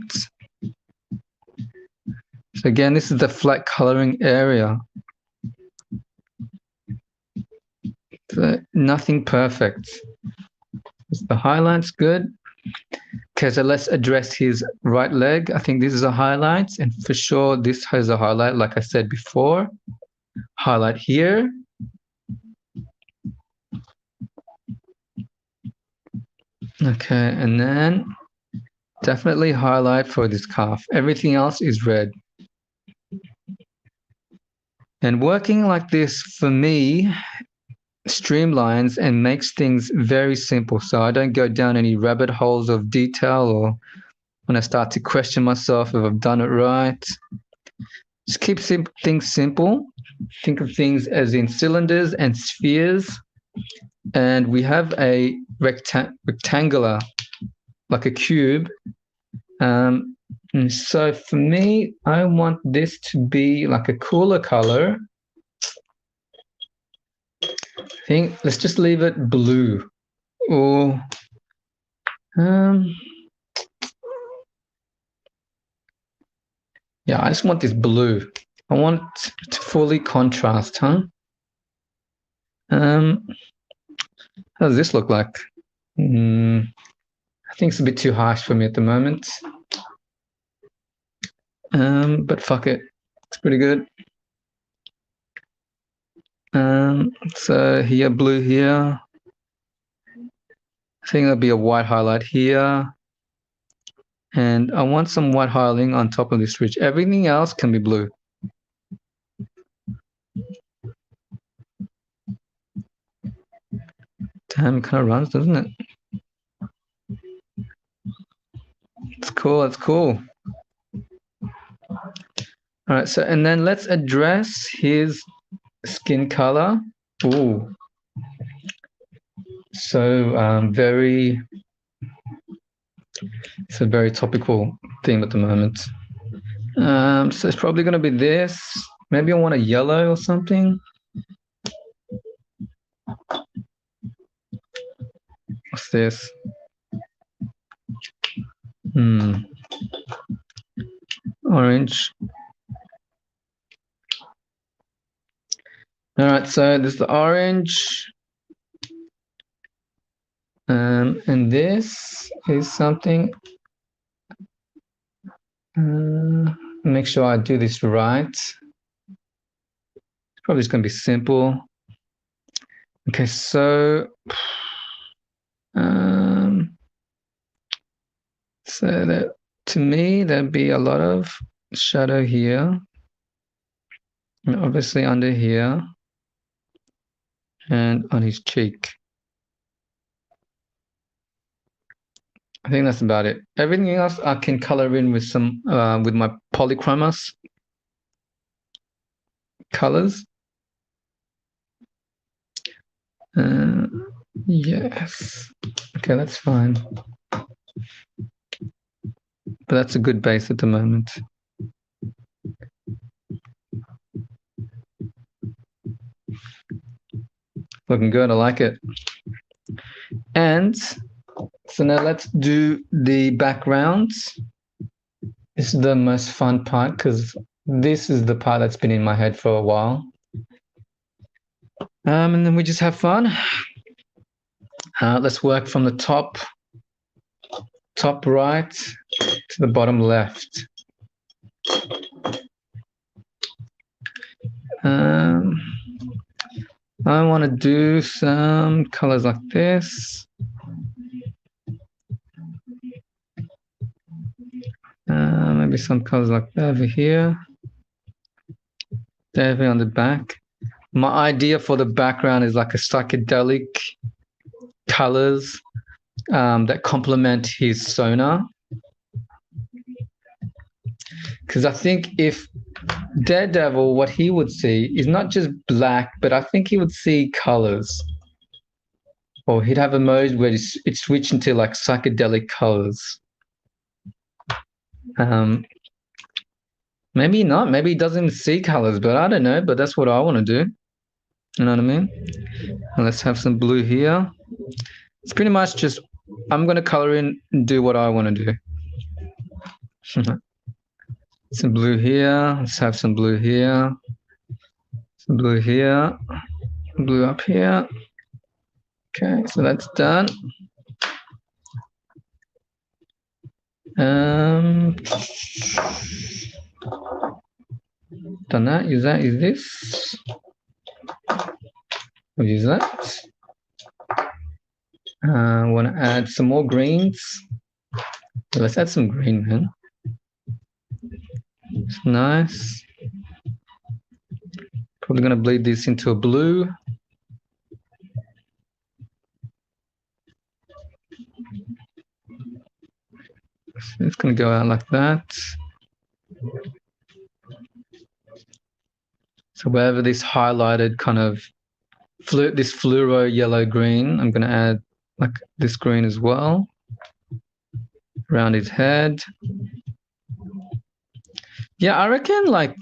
So again, this is the flat coloring area. So nothing perfect. Is the highlights good? Okay, so let's address his right leg. I think this is a highlight, and for sure this has a highlight, like I said before. Highlight here. Okay, and then definitely highlight for this calf. Everything else is red. And working like this, for me, streamlines and makes things very simple. So I don't go down any rabbit holes of detail, or when I start to question myself if I've done it right. Just keep things simple. Think of things as in cylinders and spheres. And we have a rectangular, like a cube. And so for me, I want this to be like a cooler color. I think let's just leave it blue. Or yeah, I just want this blue. I want to fully contrast, huh? How does this look like? I think it's a bit too harsh for me at the moment. But fuck it. It's pretty good. So here, blue here. I think there'll be a white highlight here. And I want some white highlighting on top of this ridge. Everything else can be blue. Damn, it kind of runs, doesn't it? It's cool, it's cool. All right, so, and then let's address his skin color. Ooh. So it's a very topical theme at the moment. So it's probably going to be this. Maybe I want a yellow or something. What's this? Orange. All right, so there's the orange. And this is something. Make sure I do this right. It's probably just going to be simple. Okay, so so that to me there'd be a lot of shadow here, and obviously under here, and on his cheek. I think that's about it. Everything else I can color in with some with my polychromos colors. Yes. Okay, that's fine. But that's a good base at the moment. Looking good, I like it. And so now let's do the backgrounds. This is the most fun part because this is the part that's been in my head for a while. And then we just have fun. Let's work from the top right to the bottom left. I want to do some colors like this. Maybe some colors like that over here. Over on the back. My idea for the background is like a psychedelic colors that complement his sonar. Because I think if Daredevil, what he would see is not just black, but I think he would see colors. Or he'd have a mode where it's switched into like psychedelic colors. Maybe not. Maybe he doesn't see colors, but I don't know. But that's what I want to do. You know what I mean? And let's have some blue here. It's pretty much just, I'm going to color in and do what I want to do. Some blue here. Let's have some blue here. Some blue here. Blue up here. Okay, so that's done. Done that. Use that. Use this. We'll use that. Want to add some more greens. Let's add some green, man. It's nice. Probably going to bleed this into a blue. It's going to go out like that. So wherever this highlighted kind of this fluoro yellow green, I'm going to add like this green as well around his head. Yeah, I reckon like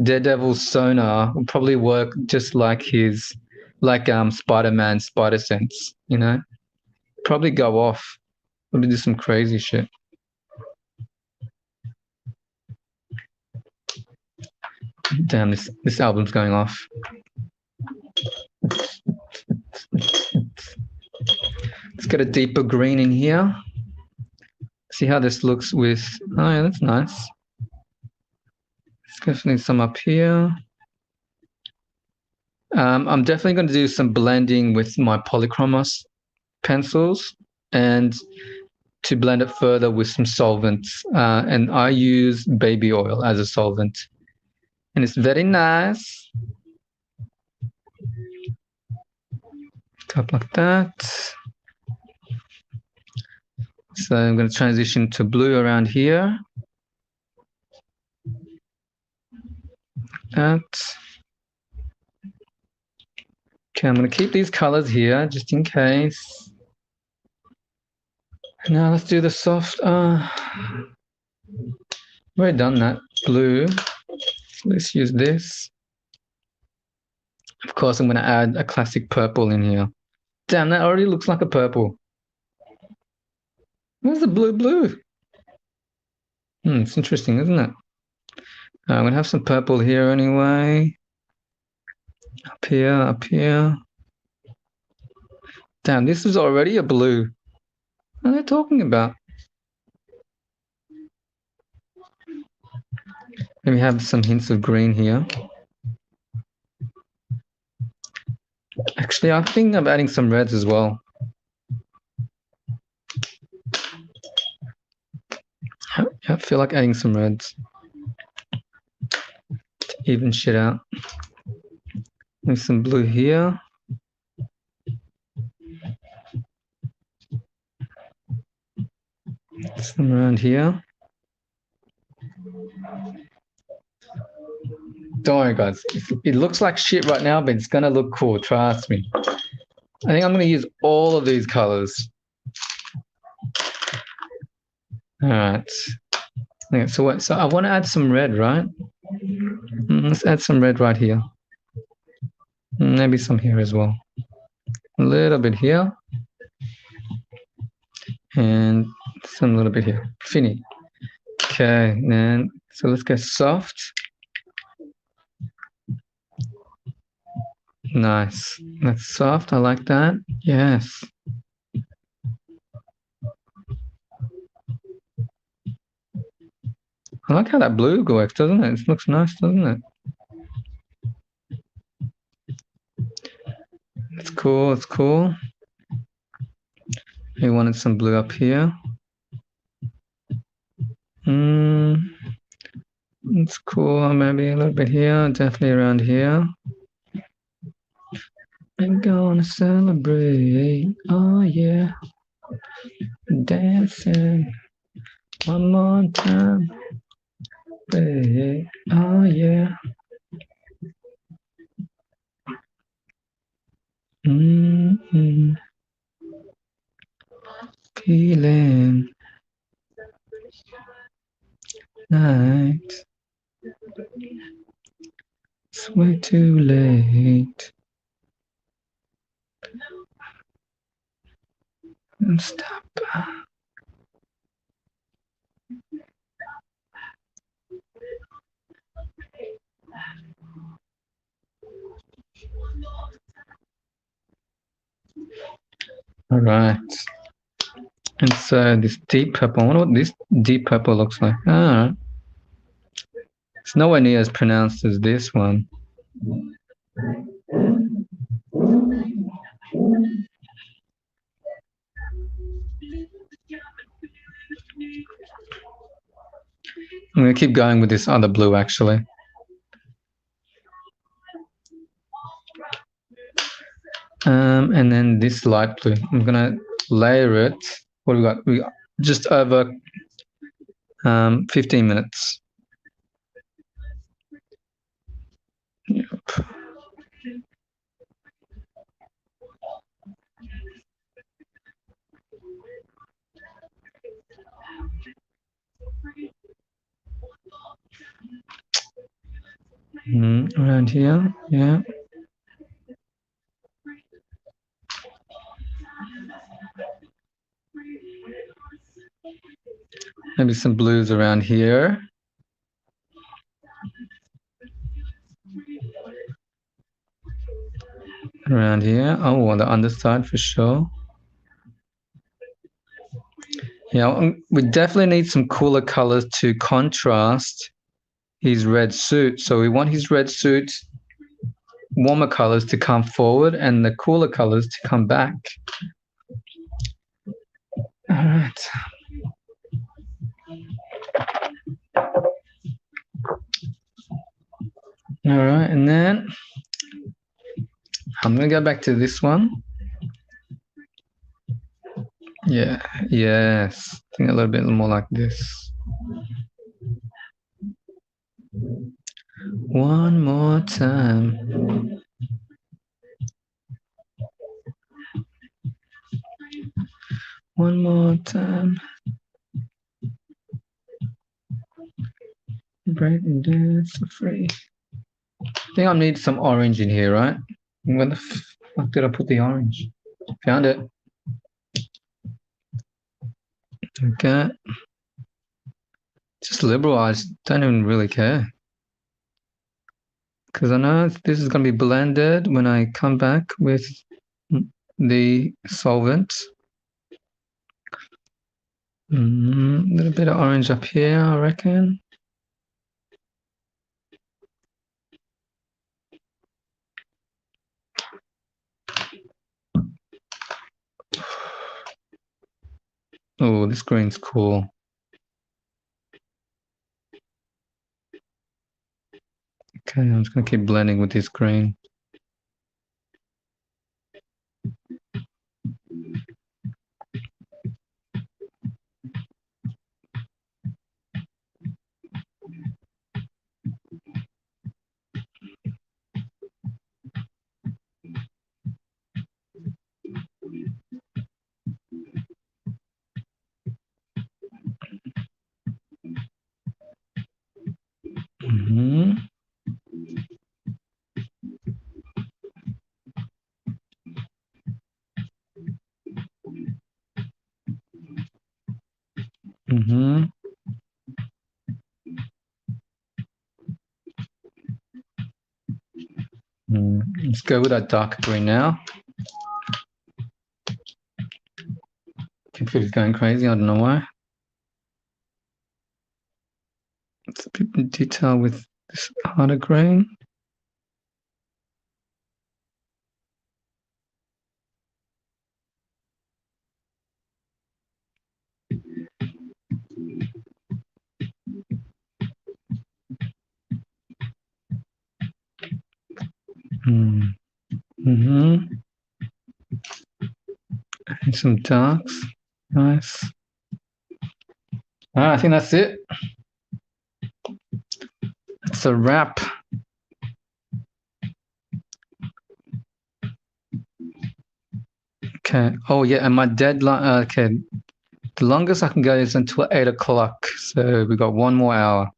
Daredevil's sonar will probably work just like his, like Spider-Man's spider sense, you know? Probably go off. Probably do some crazy shit. Damn, this album's going off. Let's get a deeper green in here. See how this looks with, oh yeah, that's nice. Let's definitely some up here. I'm definitely going to do some blending with my Polychromos pencils and to blend it further with some solvents. And I use baby oil as a solvent. And it's very nice. Top like that. So I'm going to transition to blue around here. That. Okay, I'm going to keep these colors here just in case. Now let's do the soft. I've already done that. Blue. Let's use this. Of course, I'm going to add a classic purple in here. Damn, that already looks like a purple. Where's the blue? It's interesting, isn't it? I'm going to have some purple here anyway. Up here. Damn, this is already a blue. What are they talking about? Let me have some hints of green here. Actually, I think I'm adding some reds as well. I feel like adding some reds to even shit out. There's some blue here. Some around here. Don't worry, guys. It looks like shit right now, but it's going to look cool. Trust me. I think I'm going to use all of these colors. All right. Okay, so I want to add some red, right? Let's add some red right here. Maybe some here as well. A little bit here. And some little bit here. Fini. Okay, then so let's get soft. Nice. That's soft. I like that. Yes. I like how that blue works, doesn't it? It looks nice, doesn't it? It's cool. It's cool. We wanted some blue up here. It's cool. Maybe a little bit here. Definitely around here. I'm gonna celebrate. Oh yeah. Dancing. One more time. Hey. Oh yeah. Feeling night. It's way too late. Stop. All right. And so this deep purple, I wonder what this deep purple looks like. Ah, it's nowhere near as pronounced as this one. I'm going to keep going with this other blue, actually. And then this light blue. I'm going to layer it. What do we got? We got just over 15 minutes. Yep. Around here, yeah. Maybe some blues around here. Around here. Oh, on the underside for sure. Yeah, we definitely need some cooler colors to contrast his red suit. So we want his red suit, warmer colors to come forward and the cooler colors to come back. All right. All right, and then I'm going to go back to this one. Yeah, yes. I think a little bit more like this. One more time. One more time. Break and dance for free. I think I need some orange in here, right? Where the fuck did I put the orange? Found it. Okay. Just liberalize. Don't even really care. Because I know this is going to be blended when I come back with the solvent. A little bit of orange up here, I reckon. Oh, this green's cool. Okay, I'm just going to keep blending with this green. Let's go with that dark green now. Computer's going crazy, I don't know why. It's a bit in detail with this harder green. And some darks. Nice. I think that's it. It's a wrap. Okay. Oh yeah, and my deadline. Okay, the longest I can go is until 8 o'clock. So we got 1 more hour.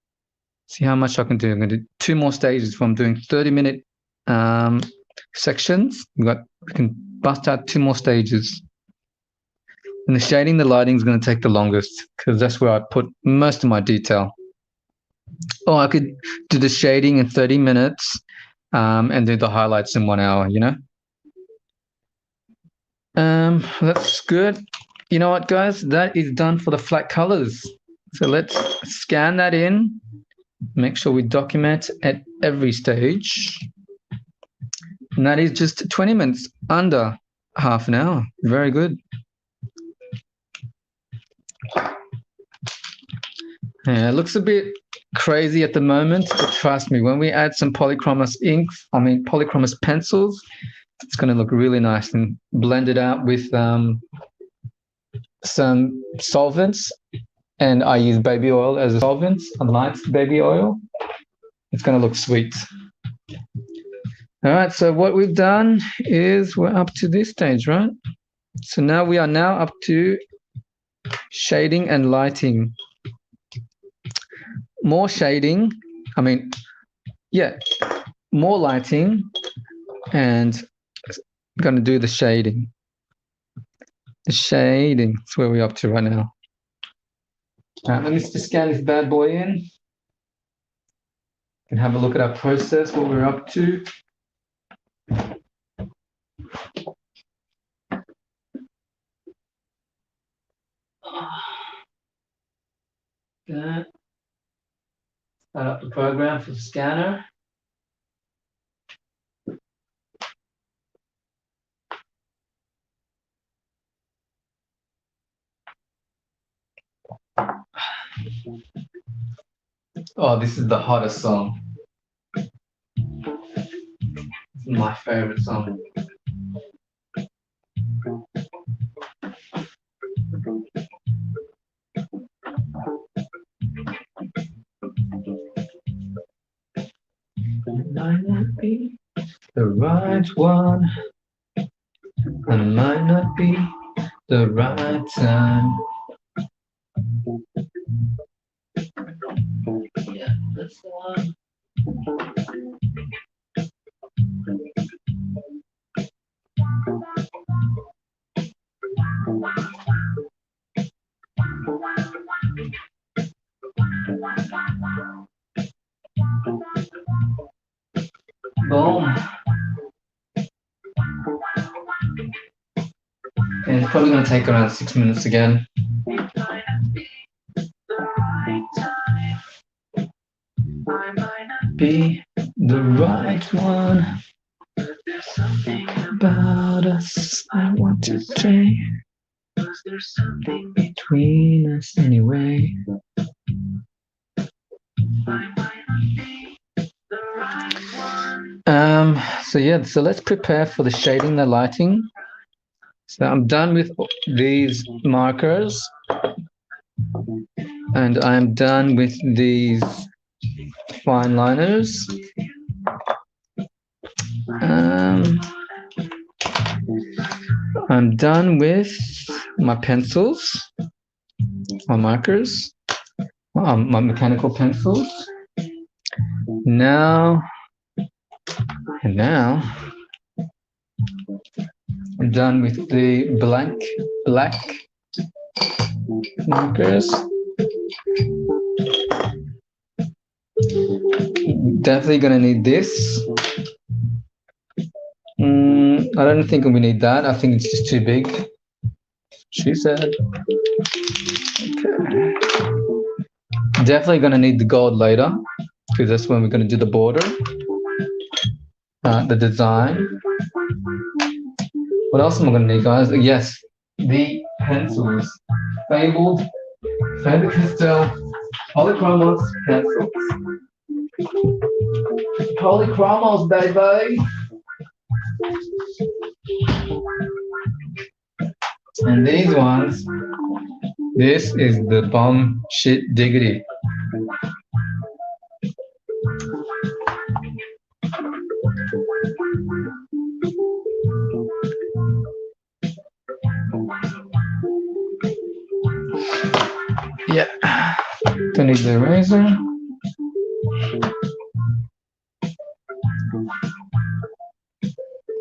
See how much I can do. I'm going to do 2 more stages. From doing 30-minute sections, we can bust out 2 more stages. And the shading, the lighting is going to take the longest because that's where I put most of my detail. Oh, I could do the shading in 30 minutes and do the highlights in 1 hour, you know? That's good. You know what, guys? That is done for the flat colors. So let's scan that in. Make sure we document at every stage. And that is just 20 minutes, under half an hour. Very good. Yeah, it looks a bit crazy at the moment, but trust me, when we add some polychromos inks, polychromos pencils, it's going to look really nice and blend it out with some solvents. And I use baby oil as a solvent, a light baby oil. It's going to look sweet. All right, so what we've done is we're up to this stage, right? So now we are up to shading and lighting. More shading, more lighting, and I'm going to do the shading. The shading is where we're up to right now. All right, let me just scan this bad boy in and have a look at our process, what we're up to. Start up the program for the scanner. Oh, this is the hottest song. This is my favorite song. It might not be the right one. It might not be the right time. Yeah, that's the one. Boom. And it's probably going to take around 6 minutes again. Be the right one. There's something about us I want to say. Was there something between us anyway? So let's prepare for the shading, the lighting. So I'm done with these markers, and I'm done with these fine liners. I'm done with my pencils, my markers, my mechanical pencils. Now I'm done with the black markers. Definitely gonna need this. I don't think we need that. I think it's just too big. She said. Okay. Definitely gonna need the gold later, because that's when we're gonna do the border, the design. What else am I gonna need, guys? Yes, the pencils. Fabled, Faber-Castell, Polychromos pencils. Polychromos, baby. And these ones, this is the bomb shit diggity. Yeah, don't need the eraser.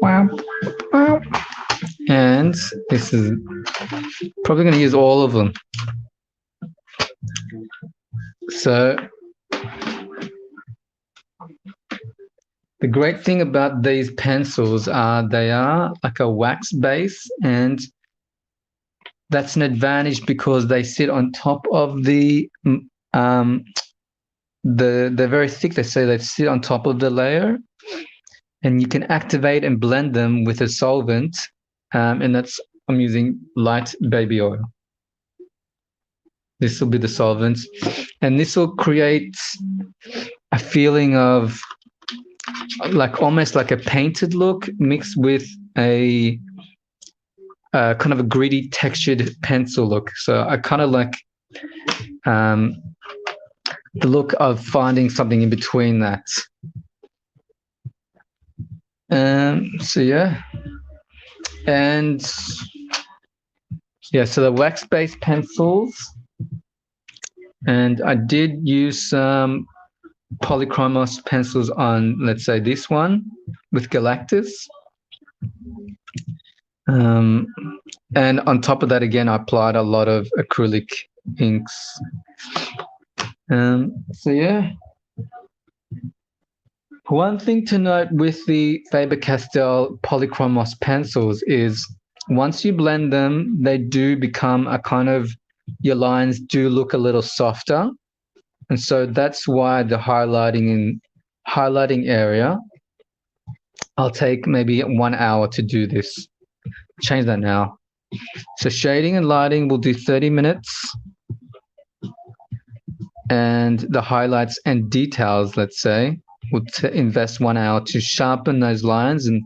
Wow. And this is probably going to use all of them. So The great thing about these pencils are they are like a wax base, and that's an advantage because they sit on top of they're very thick. They say they sit on top of the layer, and you can activate and blend them with a solvent, and I'm using light baby oil. This will be the solvent, and this will create a feeling of like almost like a painted look mixed with a kind of a gritty textured pencil look. So I kind of like the look of finding something in between that. So yeah, and yeah, so the wax-based pencils, and I did use some polychromos pencils on, let's say, this one with Galactus. And on top of that, again, I applied a lot of acrylic inks. So yeah. One thing to note with the Faber-Castell polychromos pencils is once you blend them, they do become a kind of, your lines do look a little softer. And so that's why the highlighting area, I'll take maybe 1 hour to do this. Change that now. So shading and lighting will do 30 minutes. And the highlights and details, let's say, will invest 1 hour to sharpen those lines and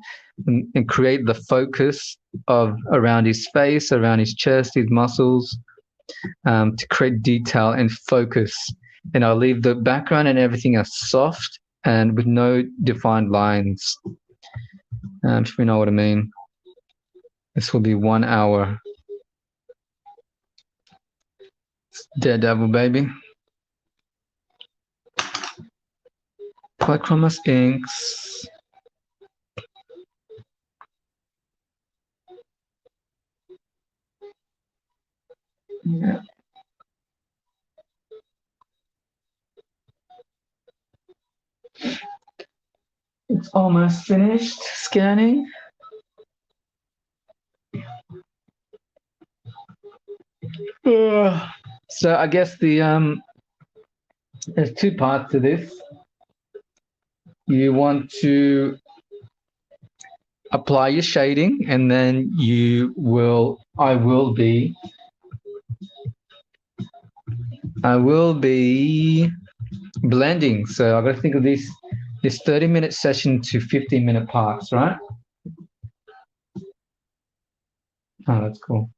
create the focus of around his face, around his chest, his muscles, to create detail and focus. And I'll leave the background and everything as soft and with no defined lines. If you know what I mean. This will be 1 hour. Daredevil, baby. Polychromos inks. Yeah. It's almost finished scanning. So I guess there's 2 parts to this. You want to apply your shading, and then I will be blending. So I've got to think of this 30-minute session to 15-minute parts, right? Oh, that's cool.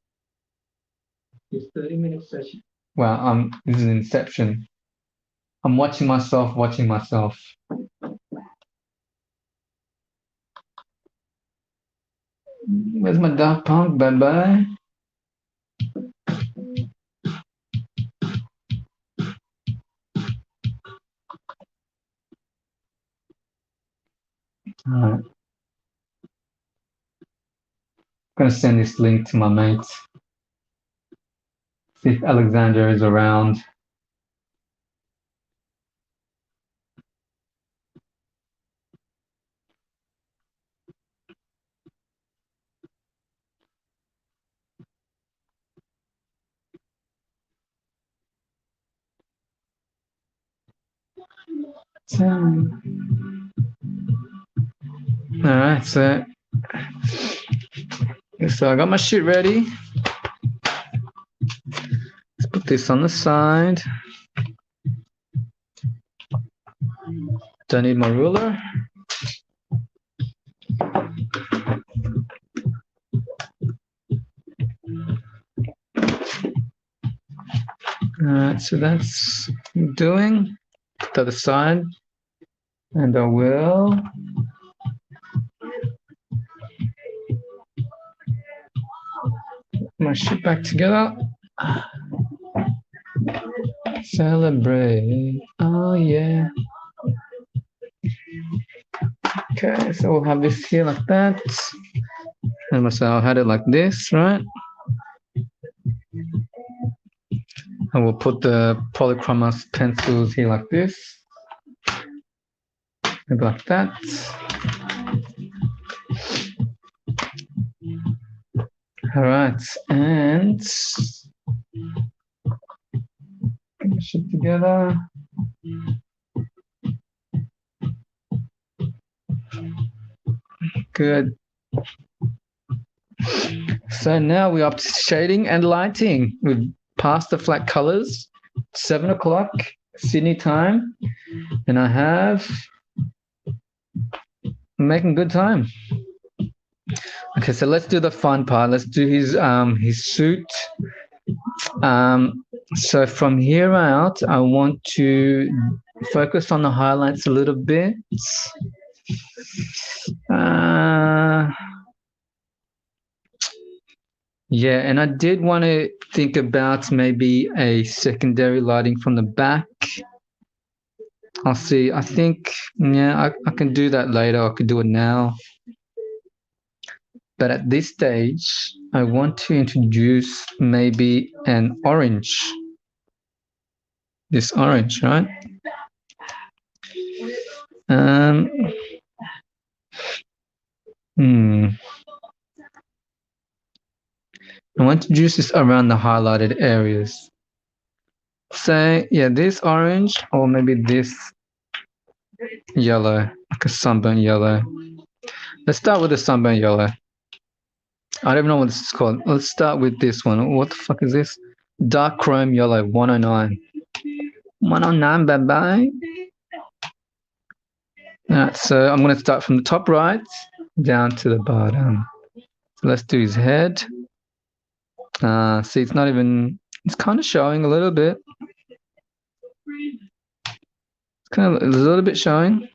This 30-minute session. Wow, this is Inception. I'm watching myself watching myself. Where's my Daft Punk? Bye-bye. All right. I'm going to send this link to my mates. See if Alexander is around. All right, so I got my shit ready. Let's put this on the side. Don't need my ruler. All right, so that's doing. Put the other side, and I will put my shit back together. Celebrate. Oh yeah. Okay, so we'll have this here like that. And so I'll have it like this, right? And we'll put the polychromos pencils here like this. maybe like that. All right, and push it together. Good. So now we're up to shading and lighting. We've passed the flat colors. 7 o'clock Sydney time, and I have making good time. Okay, so let's do the fun part. Let's do his suit. So from here out, I want to focus on the highlights a little bit. Yeah, and I did want to think about maybe a secondary lighting from the back. I'll see. I think, yeah, I can do that later. I could do it now. But at this stage, I want to introduce maybe an orange. This orange, right? I want to introduce this around the highlighted areas. Say, yeah, this orange or maybe this yellow, like a sunburn yellow. Let's start with the sunburn yellow. I don't know what this is called. Let's start with this one. What the fuck is this? Dark chrome yellow, 109. 109, bye-bye. All right, so I'm going to start from the top right down to the bottom. So let's do his head. See, it's not even, it's kind of showing a little bit. It's kind of a little bit showing.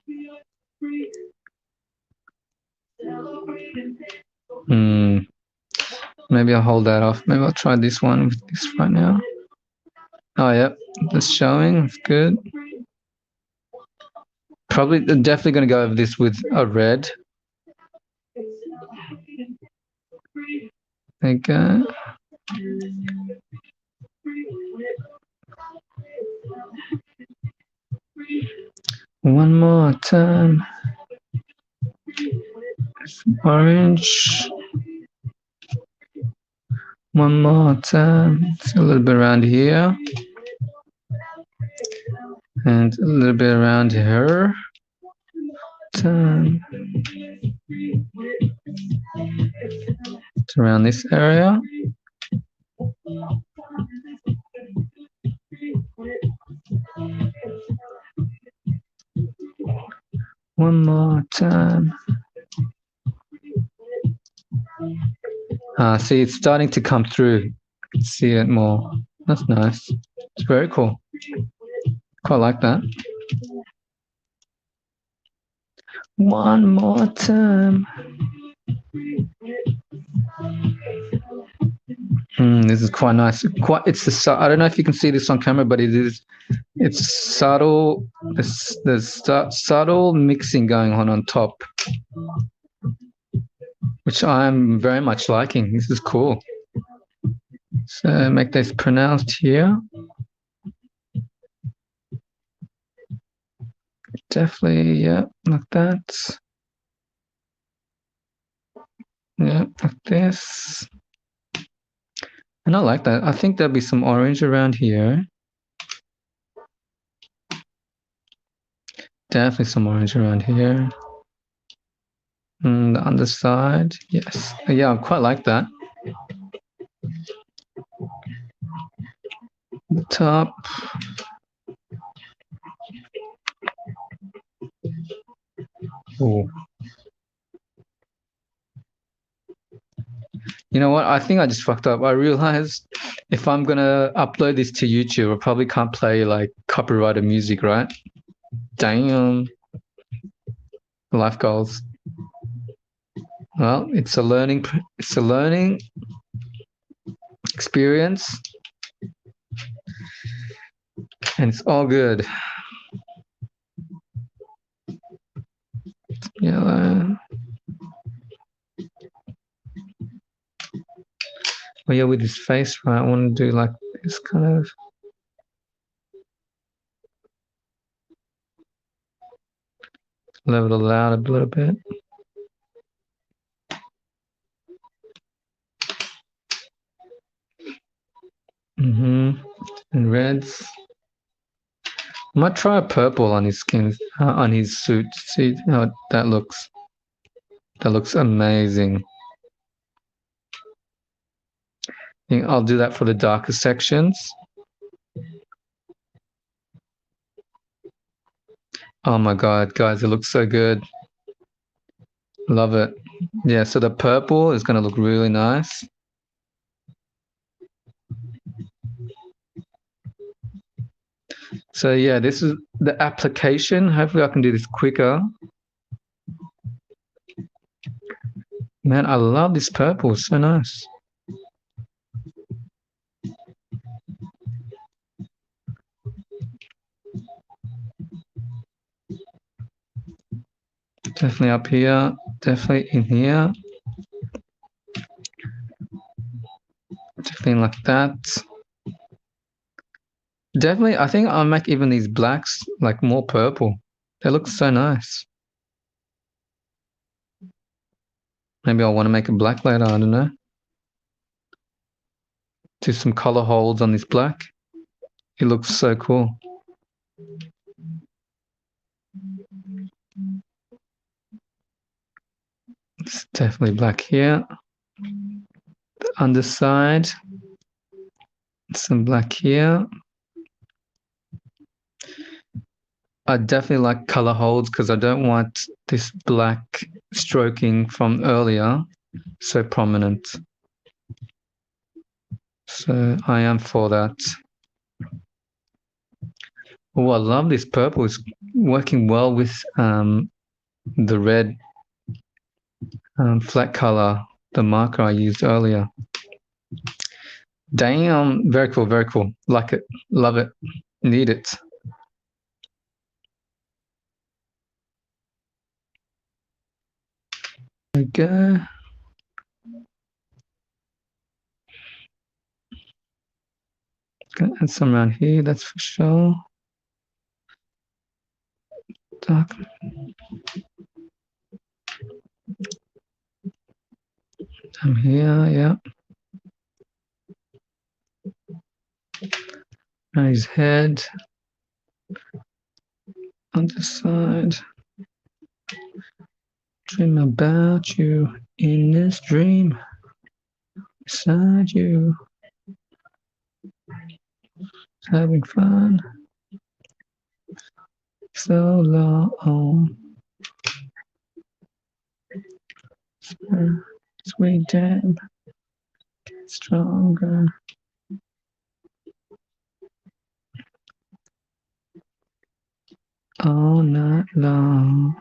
Maybe I'll hold that off. Maybe I'll try this one with this right now. Oh, yep, it's showing. It's good. Probably, definitely going to go over this with a red. There you go. One more time. Orange. One more time. It's a little bit around here. And a little bit around here. Time. It's around this area. One more time. See, it's starting to come through. See it more. That's nice. It's very cool. Quite like that. One more time. This is quite nice. I don't know if you can see this on camera, but it's subtle. There's subtle mixing going on top, which I'm very much liking. This is cool. So make this pronounced here. Definitely, yeah, like that. Yeah, like this. And I like that. I think there'll be some orange around here. Definitely some orange around here. The underside, yes. Yeah, I quite like that. The top. Oh. You know what? I think I just fucked up. I realized if I'm going to upload this to YouTube, I probably can't play like copyrighted music, right? Damn. Life goals. Well, it's a learning experience. And it's all good. Yellow. Oh yeah, with his face, right? I want to do like this kind of. level it out a little bit. And reds. I might try a purple on his skin, on his suit. See how that looks. That looks amazing. I think I'll do that for the darker sections. Oh my God, guys, it looks so good. Love it. Yeah, so the purple is going to look really nice. So yeah, this is the application. Hopefully I can do this quicker. Man, I love this purple. It's so nice. Definitely up here. Definitely in here. Definitely like that. Definitely, I think I'll make even these blacks like more purple. They look so nice. Maybe I'll want to make it black later, I don't know. Do some color holds on this black. It looks so cool. It's definitely black here. The underside. Some black here. I definitely like color holds because I don't want this black stroking from earlier so prominent. So I am for that. Oh, I love this purple. It's working well with the red flat color, the marker I used earlier. Damn, very cool, very cool. Like it, love it, need it. There we go. Gonna add some around here, that's for sure. Dark. I'm here, yeah. Now his head. Underside. Dream about you in this dream. Beside you. Having fun. So long. Sweet jam. Get stronger. All night long.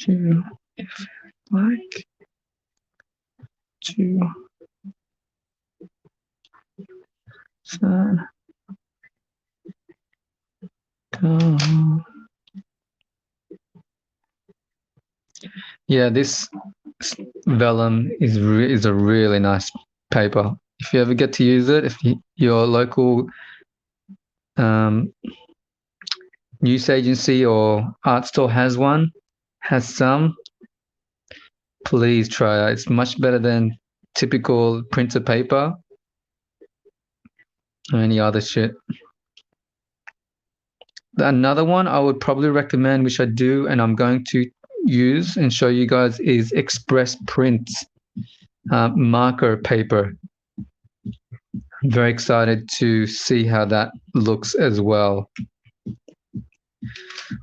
You, if you like to sun come. Yeah, this vellum is a really nice paper. If you ever get to use it, if your local news agency or art store has some, please try it. It's much better than typical printer paper or any other shit. Another one I would probably recommend, which I do and I'm going to use and show you guys, is Express Print marker paper. I'm very excited to see how that looks as well.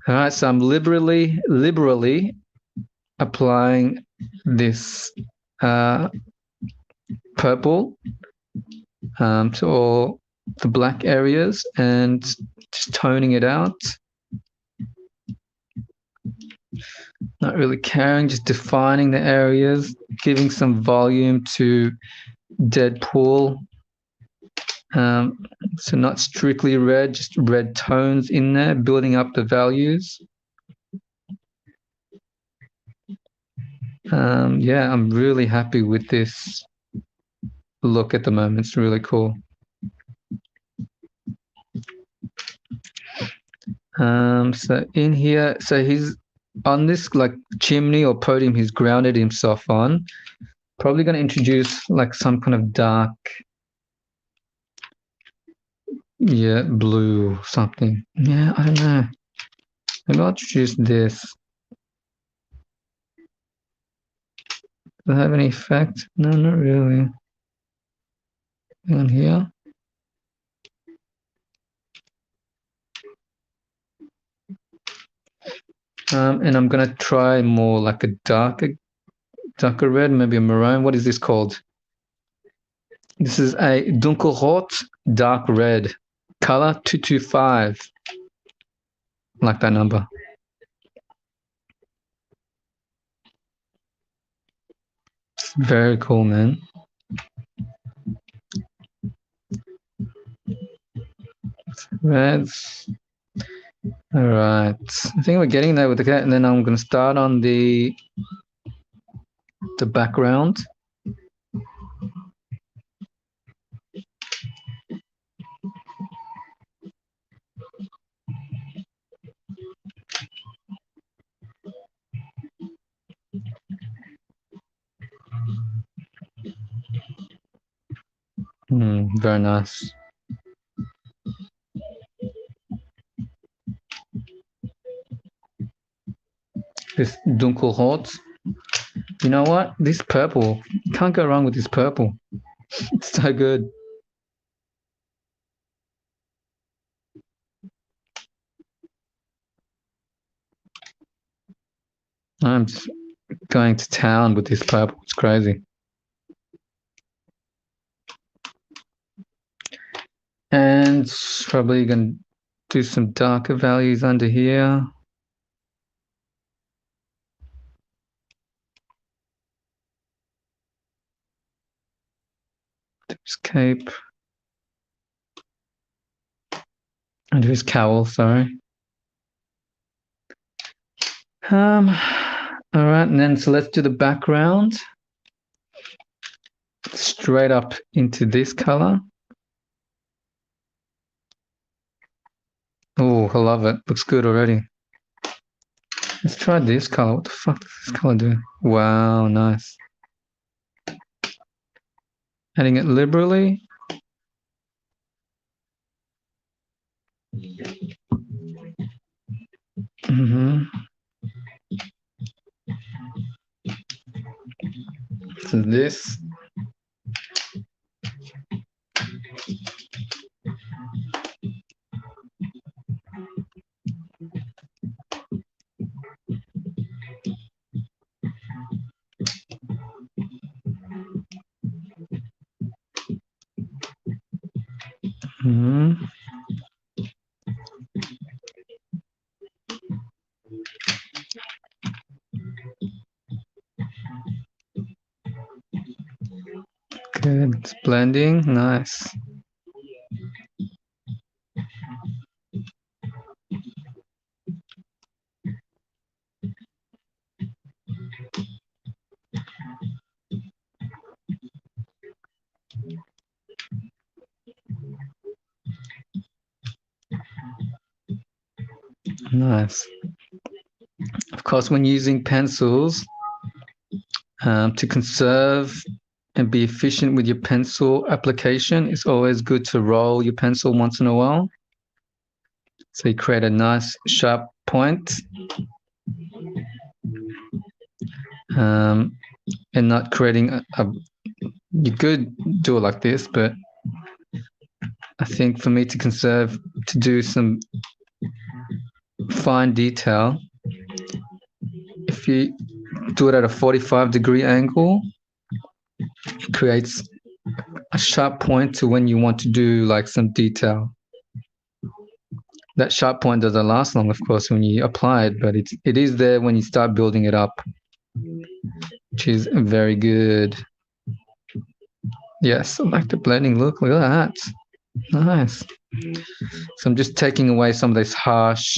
All right, so I'm liberally applying this purple to all the black areas and just toning it out. Not really caring, just defining the areas, giving some volume to Deadpool. So not strictly red, just red tones in there, building up the values. Yeah, I'm really happy with this look at the moment. It's really cool. So in here, so he's on this like chimney or podium he's grounded himself on. Probably going to introduce like some kind of dark, yeah, blue something. Yeah, I don't know. Maybe I'll introduce this. Does it have any effect? No, not really. On here. And I'm gonna try more like a darker red, maybe a maroon. What is this called? This is a dunkelrot dark red, color 225. Like that number. Very cool, man. Reds. All right. I think we're getting there with the cat, and then I'm gonna start on the background. Very nice. This dunkelrot. You know what? This purple. You can't go wrong with this purple. It's so good. I'm just going to town with this purple. It's crazy. And probably going to do some darker values under here. His cape. And his cowl, sorry. All right, and then so let's do the background. Straight up into this color. Oh, I love it. Looks good already. Let's try this color. What the fuck does this color do? Wow, nice. Adding it liberally. So this. Good, it's blending, nice. Nice. Of course, when using pencils, to conserve and be efficient with your pencil application, it's always good to roll your pencil once in a while. So you create a nice sharp point. And not creating you could do it like this, but I think for me to conserve, to do some fine detail, if you do it at a 45-degree angle, it creates a sharp point to when you want to do like some detail. That sharp point doesn't last long, of course, when you apply it, but it is there when you start building it up, which is very good. Yes, I like the blending look. Look at that. Nice. So I'm just taking away some of these harsh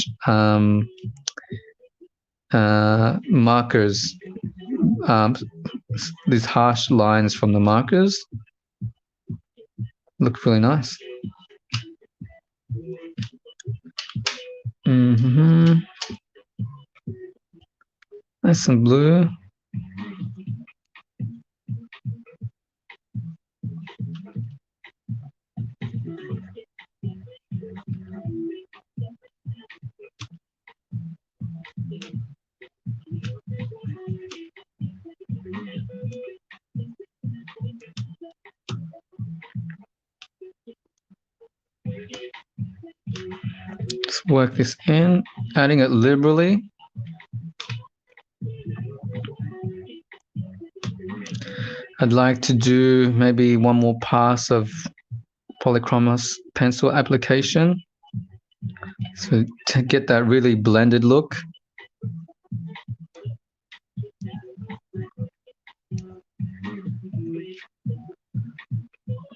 markers, these harsh lines from the markers. Look really nice. There's some blue. Let's work this in, adding it liberally. I'd like to do maybe one more pass of polychromos pencil application, so to get that really blended look.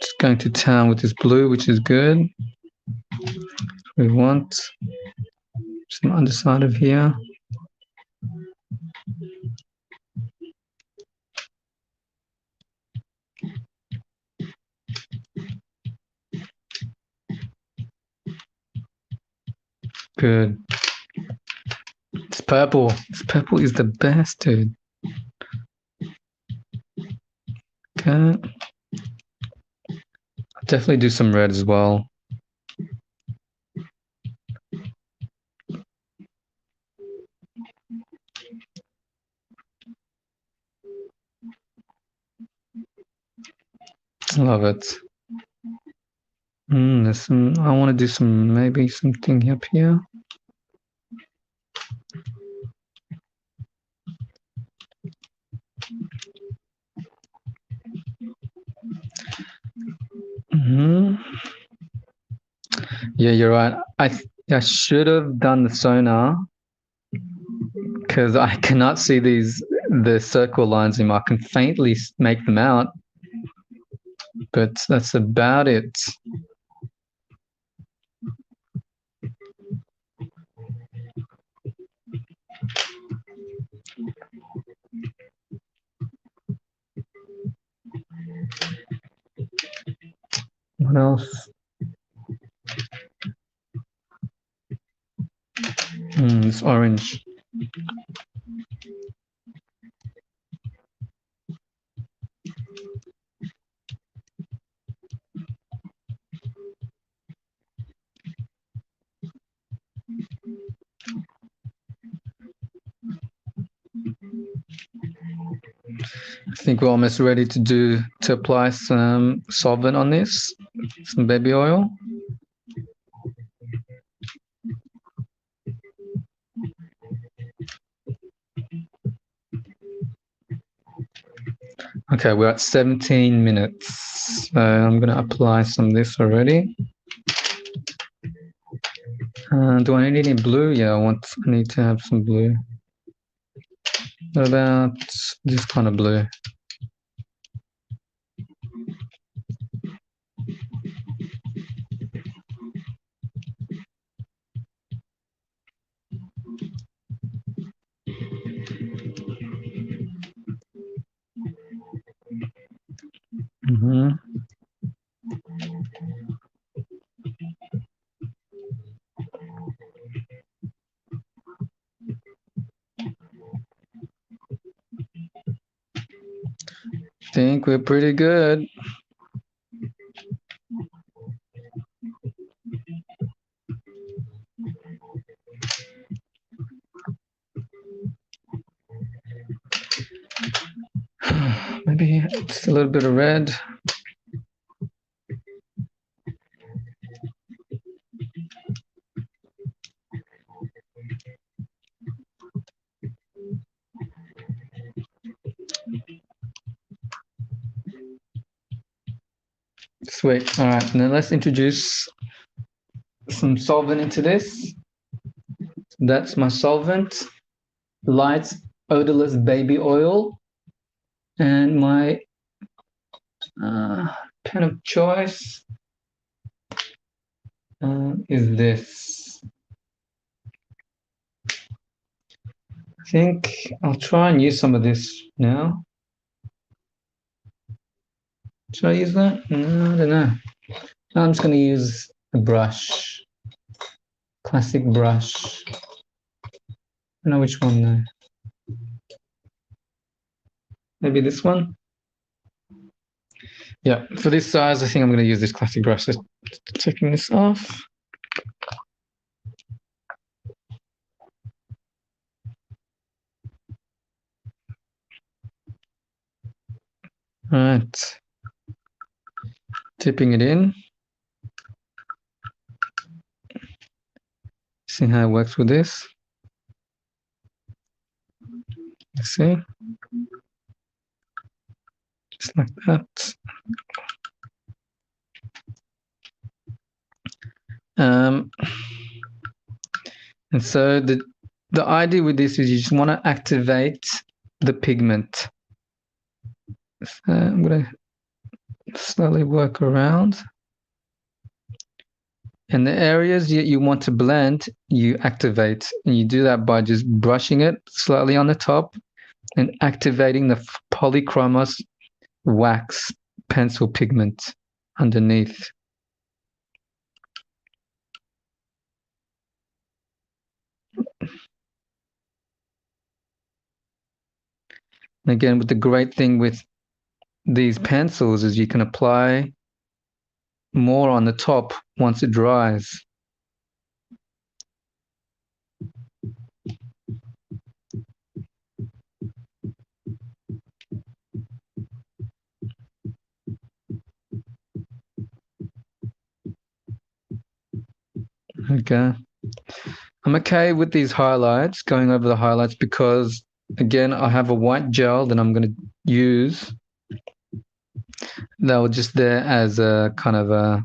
Just going to town with this blue, which is good. We want some underside of here. Good. It's purple. This purple is the best, dude. Okay. I'll definitely do some red as well. Love it. There's some. I want to do some, maybe something up here. Yeah, you're right. I should have done the sonar because I cannot see the circle lines anymore. I can faintly make them out, but that's about it. What else? It's orange. I think we're almost ready to apply some solvent on this, some baby oil. Okay, we're at 17 minutes. So I'm going to apply some of this already. Do I need any blue? Yeah, I need to have some blue. What about this kind of blue? Think we're pretty good. Maybe just a little bit of red. Sweet. All right, now let's introduce some solvent into this. That's my solvent, light odorless baby oil, and my pen of choice is this. I think I'll try and use some of this now. Should I use that? No, I don't know. I'm just going to use a brush. Classic brush. I don't know which one though. Maybe this one? Yeah, for this size, I think I'm going to use this classic brush. Just taking this off. All right. Tipping it in. See how it works with this. See? Just like that. And so the idea with this is you just want to activate the pigment. So I'm going to slowly work around. And the areas you want to blend, you activate. And you do that by just brushing it slightly on the top and activating the polychromos wax pencil pigment underneath. And again, with the great thing with these pencils is you can apply more on the top once it dries. Okay. I'm okay with these highlights, going over the highlights, because again, I have a white gel that I'm going to use. That was just there as a kind of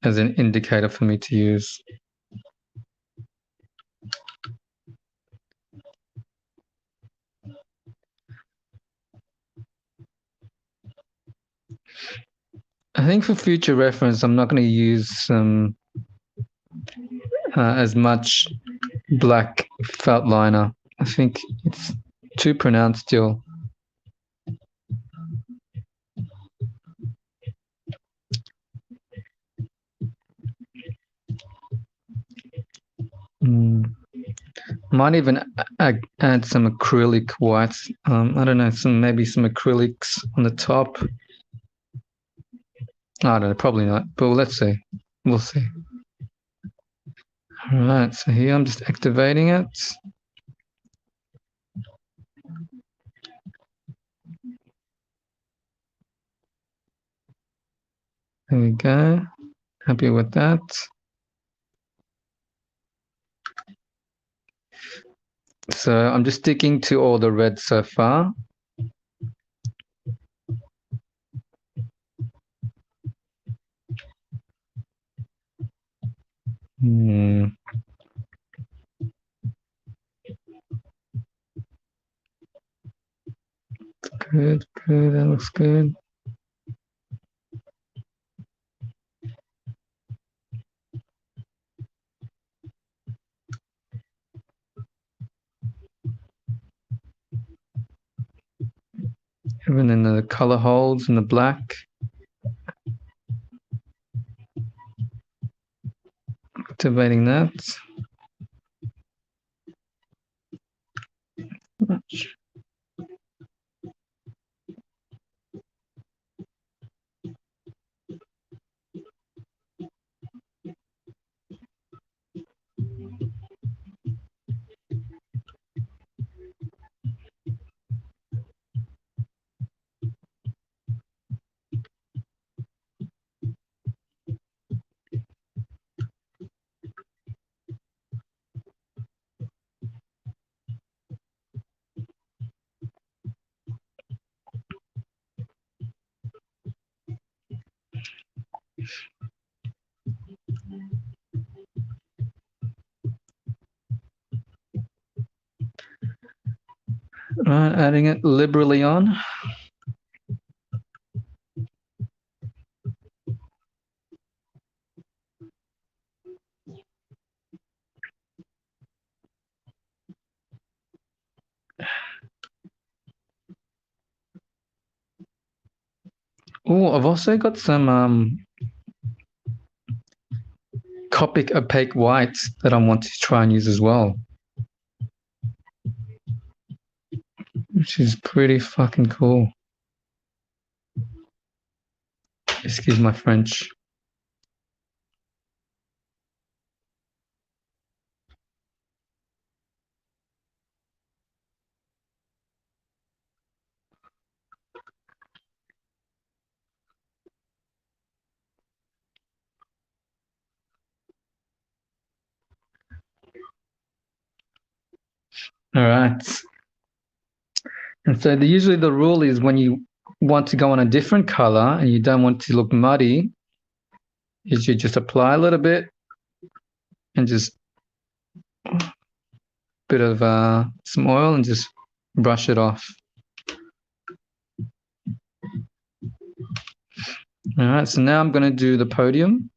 as an indicator for me to use. I think for future reference, I'm not going to use as much black felt liner. I think it's too pronounced still. Might even add some acrylic whites. I don't know, maybe some acrylics on the top. I don't know, probably not, but let's see. We'll see. All right, so here I'm just activating it. There we go. Happy with that. So I'm just sticking to all the red so far. Good, good, that looks good. Even in the color holds in the black. Activating that. Right, adding it liberally on. Oh, I've also got some Copic opaque white that I want to try and use as well, which is pretty fucking cool. Excuse my French. All right. And so usually the rule is when you want to go on a different color and you don't want to look muddy, is you just apply a little bit and just a bit of some oil and just brush it off. All right, so now I'm going to do the podium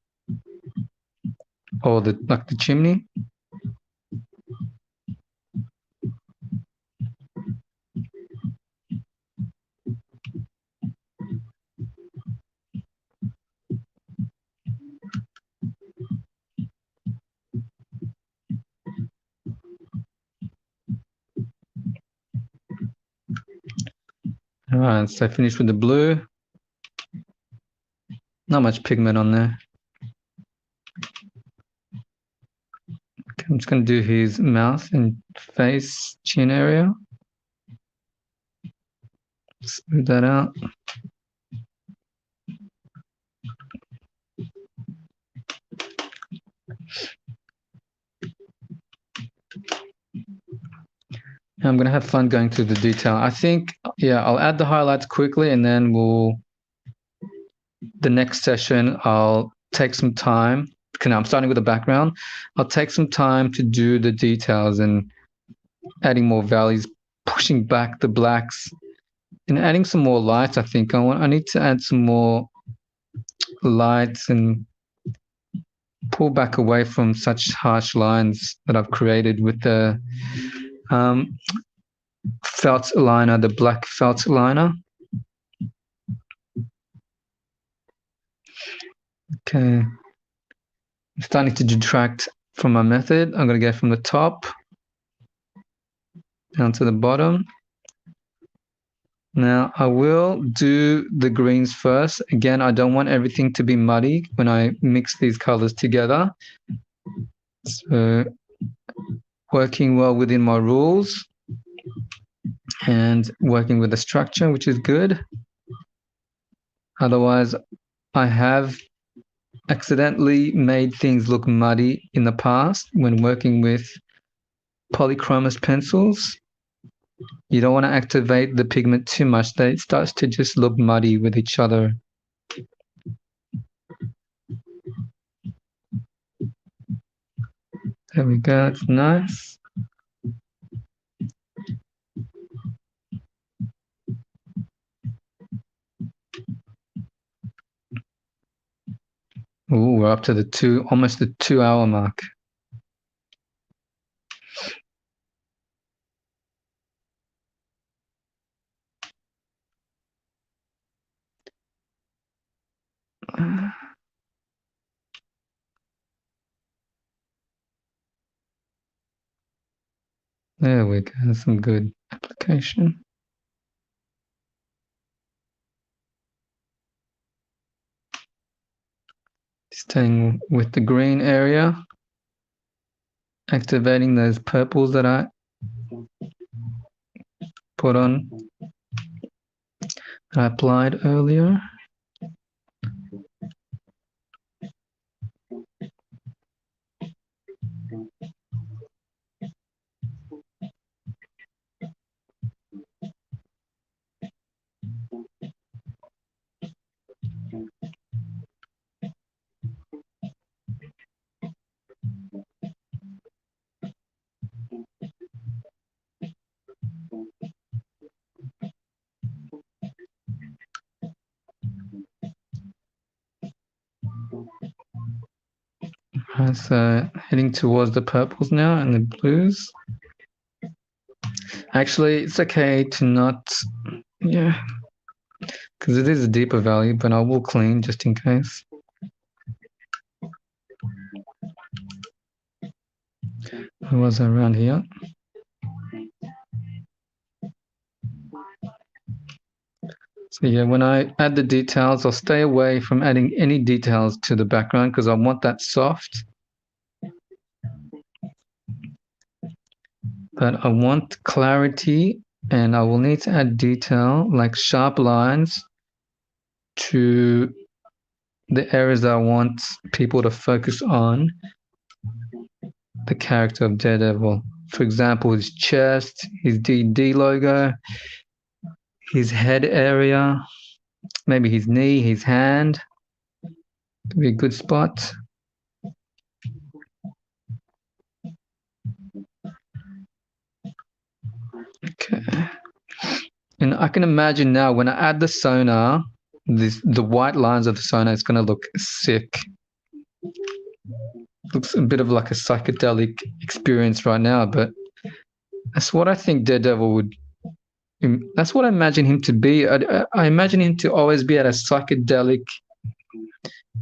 or the chimney. All right, so I finished with the blue. Not much pigment on there. Okay, I'm just going to do his mouth and face, chin area. Smooth that out. I'm going to have fun going through the detail. I think, yeah, I'll add the highlights quickly and then the next session, I'll take some time. Okay, now I'm starting with the background. I'll take some time to do the details and adding more valleys, pushing back the blacks and adding some more lights. I think I need to add some more lights and pull back away from such harsh lines that I've created with the felt liner, the black felt liner. Okay, I'm starting to detract from my method. I'm going to go from the top down to the bottom. Now I will do the greens first. Again, I don't want everything to be muddy when I mix these colors together. So working well within my rules and working with the structure, which is good. Otherwise, I have accidentally made things look muddy in the past when working with polychromos pencils. You don't want to activate the pigment too much. It starts to just look muddy with each other. There we go, that's nice. Ooh, we're up to almost the 2-hour mark. There we go, some good application. Staying with the green area, activating those purples that I put on, that I applied earlier. So heading towards the purples now and the blues. Actually, it's okay to not, yeah, because it is a deeper value, but I will clean just in case. It was around here. So yeah, when I add the details, I'll stay away from adding any details to the background because I want that soft. But I want clarity, and I will need to add detail like sharp lines to the areas that I want people to focus on the character of Daredevil. For example, his chest, his D&D logo, his head area, maybe his knee, his hand. Could be a good spot. Okay. And I can imagine now when I add the sonar, the white lines of the sonar is going to look sick. Looks a bit of like a psychedelic experience right now, but that's what I think Daredevil would. That's what I imagine him to be. I imagine him to always be at a psychedelic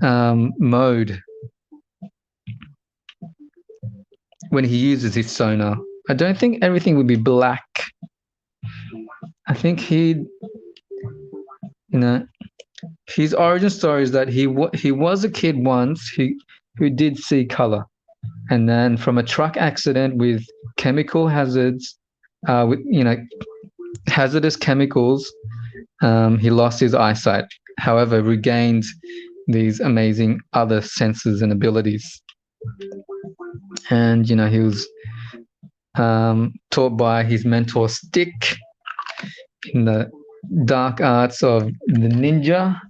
mode when he uses his sonar. I don't think everything would be black. I think he'd, his origin story is that he was a kid once who did see color, and then from a truck accident with chemical hazards, with hazardous chemicals, he lost his eyesight. However, regained these amazing other senses and abilities, and he was taught by his mentor Stick in the dark arts of the ninja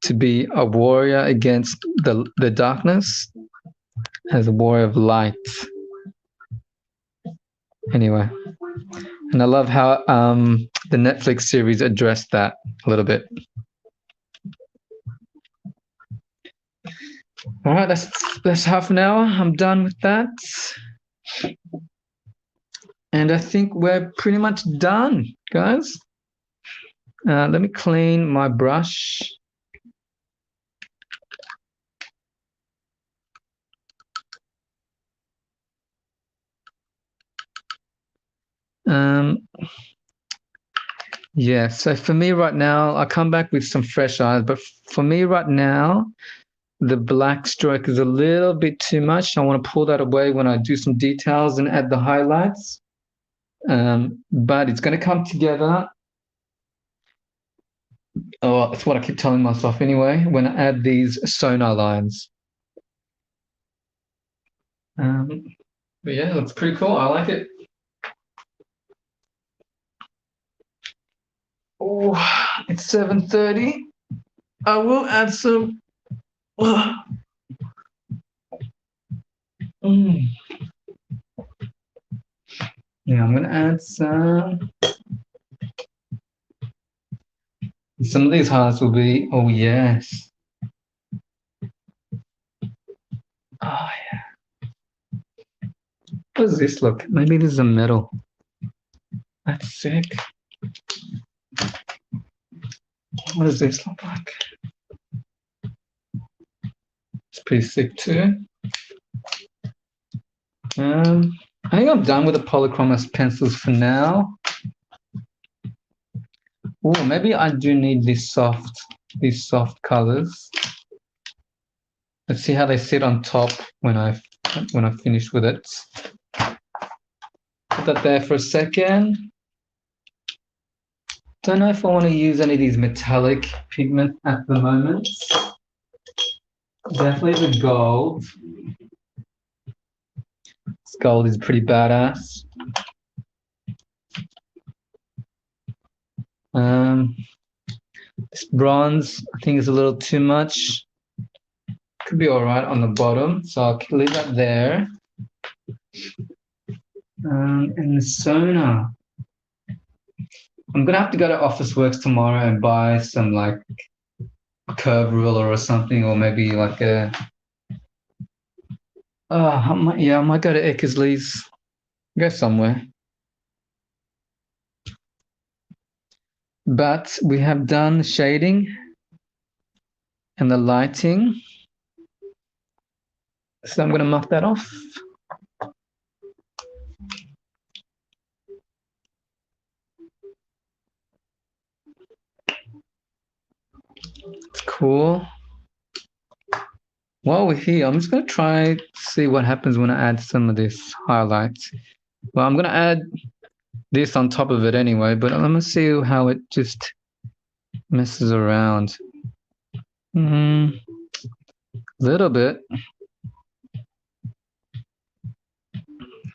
to be a warrior against the darkness as a warrior of light. Anyway, and I love how the Netflix series addressed that a little bit. All right, that's half an hour. I'm done with that. And I think we're pretty much done, guys. Let me clean my brush. Yeah, so for me right now, I'll come back with some fresh eyes, but for me right now, the black stroke is a little bit too much. I want to pull that away when I do some details and add the highlights. But it's going to come together. Oh, that's what I keep telling myself anyway, when I add these sonar lines. But yeah, that's pretty cool. I like it. Oh, it's 7:30. I will add some. Yeah, I'm going to add some. Some of these highlights will be, oh, yes. Oh, yeah. What does this look? Maybe this is a metal. That's sick. What does this look like? It's pretty sick too. I think I'm done with the polychromos pencils for now. Oh, maybe I do need these soft colors. Let's see how they sit on top when I finish with it. Put that there for a second. Don't know if I want to use any of these metallic pigment at the moment. Definitely the gold. This gold is pretty badass. This bronze, I think, is a little too much. Could be all right on the bottom, so I'll leave that there. And the sonar. I'm gonna have to go to Officeworks tomorrow and buy some like curve ruler or something, or maybe like a. I might go to Eckersley's. Go somewhere. But we have done shading and the lighting. So I'm going to mark that off. cool. While we're here, I'm just going to try see what happens when I add some of this highlights. Well, I'm going to add this on top of it anyway, but I'm going to see how it just messes around. A little bit.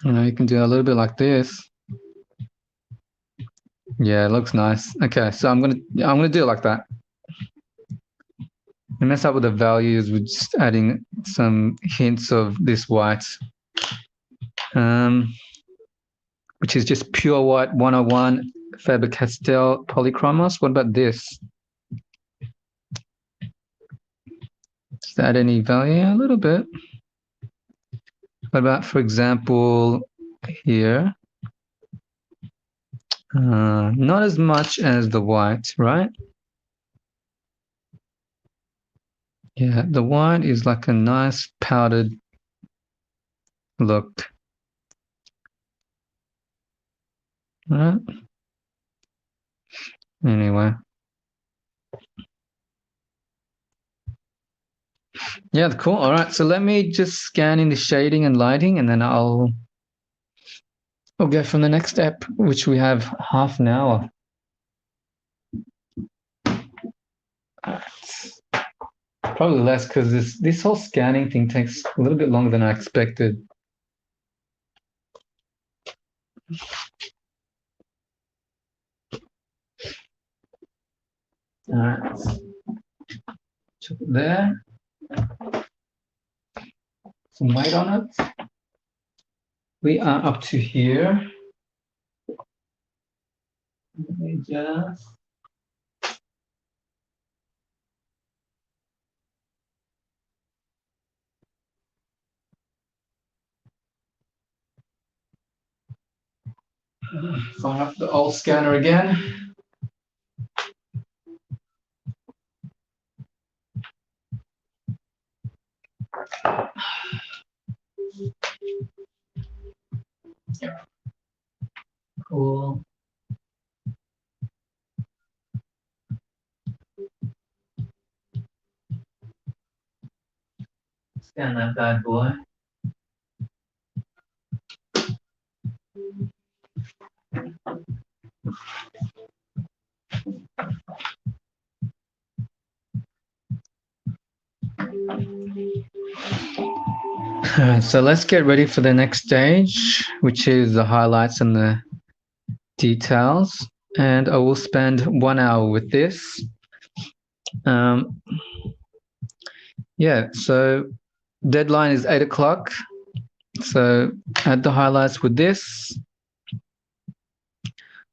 You can do a little bit like this. Yeah, it looks nice. Okay, so I'm gonna do it like that. And mess up with the values with just adding some hints of this white, which is just pure white 101 Faber-Castell Polychromos. What about this? Does that add any value? A little bit. What about, for example, here? Not as much as the white, right? Yeah, the white is like a nice powdered look. Right? Anyway. Yeah, cool. All right, so let me just scan in the shading and lighting, and then I'll go from the next step, which we have half an hour. Probably less because this whole scanning thing takes a little bit longer than I expected. All right, chuck it there. Some weight on it. We are up to here. Let me just fire up the old scanner again. Cool. Scan that bad boy. So let's get ready for the next stage, which is the highlights and the details. And I will spend 1 hour with this. Yeah, so deadline is 8 o'clock. So add the highlights with this.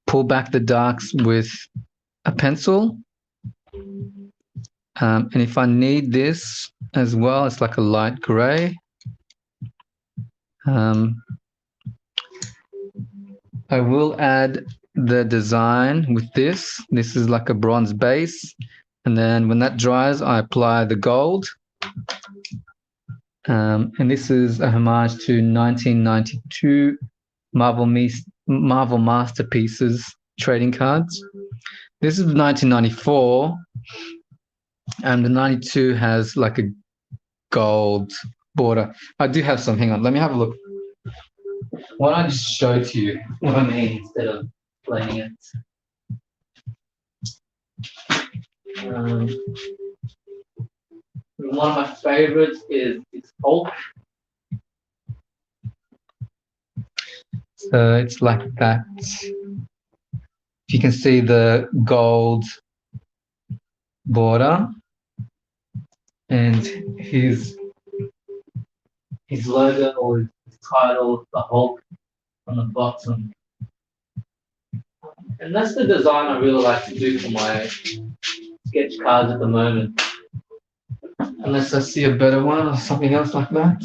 Pull back the darks with a pencil. And if I need this as well, it's like a light gray. I will add the design with this. This is like a bronze base. And then when that dries, I apply the gold. And this is a homage to 1992 Marvel Masterpieces trading cards. This is 1994. And the 92 has like a gold border. I do have some. Hang on. Let me have a look. Why don't I just show to you what I mean instead of playing it? One of my favorites is Hulk. So it's like that. You can see the gold border and his logo or his title, the Hulk, on the bottom. And that's the design I really like to do for my sketch cards at the moment. Unless I see a better one or something else like that.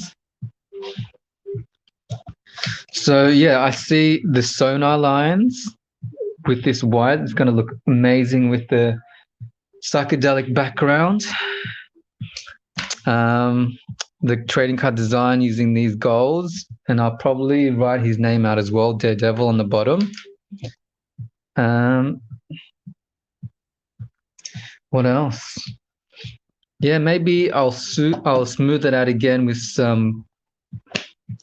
So yeah, I see the sonar lines with this white. It's going to look amazing with the psychedelic background. The trading card design using these golds, and I'll probably write his name out as well, Daredevil, on the bottom. What else? Yeah, maybe I'll smooth it out again with some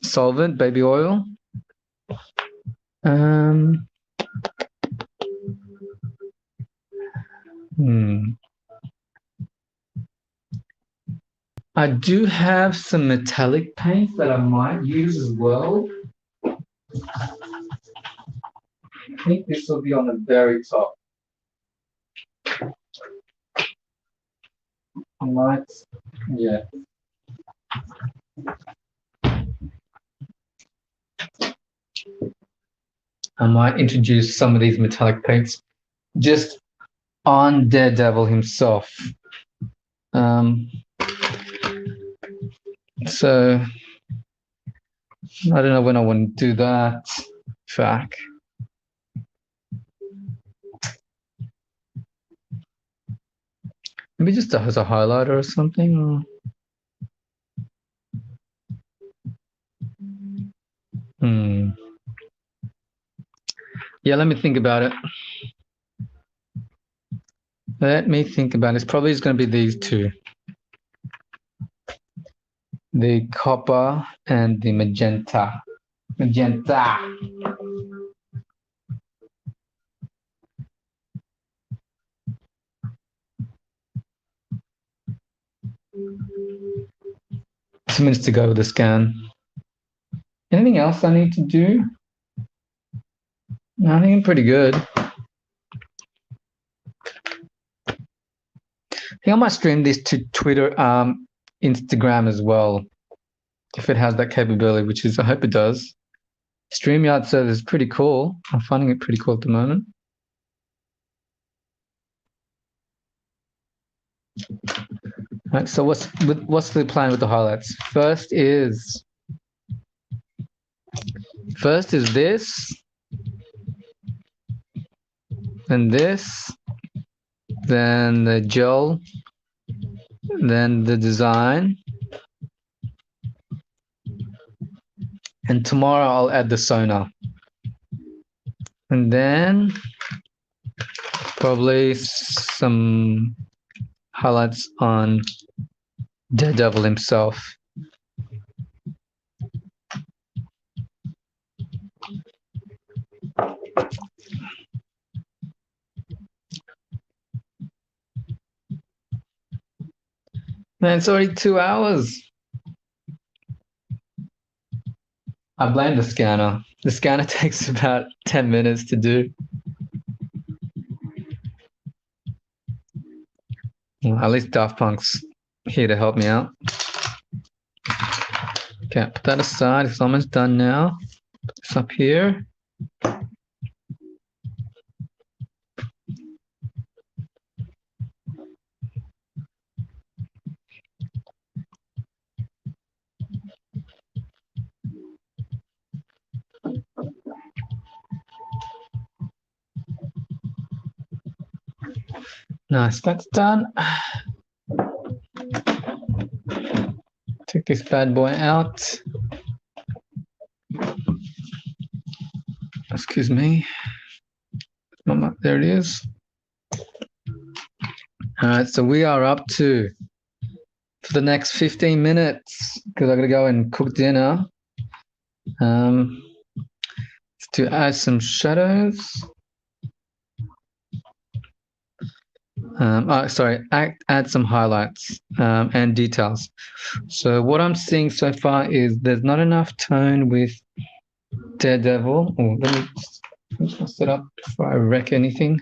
solvent, baby oil. I do have some metallic paints that I might use as well. I think this will be on the very top. I might, yeah. I might introduce some of these metallic paints just on Daredevil himself. So I don't know when I want to do that. Fuck. Maybe just as a highlighter or something. Yeah, let me think about it. Let me think about it. It's probably going to be these two. The copper and the magenta. Magenta. Two minutes to go with the scan. Anything else I need to do? No, I think I'm pretty good. I think I might stream this to Twitter, Instagram as well, if it has that capability, which is, I hope it does. StreamYard server is pretty cool. I'm finding it pretty cool at the moment. All right, so what's the plan with the highlights? First is this, then this, then the gel, then the design, and tomorrow I'll add the sonar, and then probably some highlights on Daredevil himself. Man, it's already 2 hours. I blame the scanner. The scanner takes about 10 minutes to do. Well, at least Daft Punk's here to help me out. Okay, put that aside. It's almost done now. Put this up here. Nice, that's done. Take this bad boy out. Excuse me. There it is. All right, so we are up to for the next 15 minutes because I'm gonna go and cook dinner. To add some shadows. Add some highlights and details. So what I'm seeing so far is there's not enough tone with Daredevil. Oh, let me just set up before I wreck anything.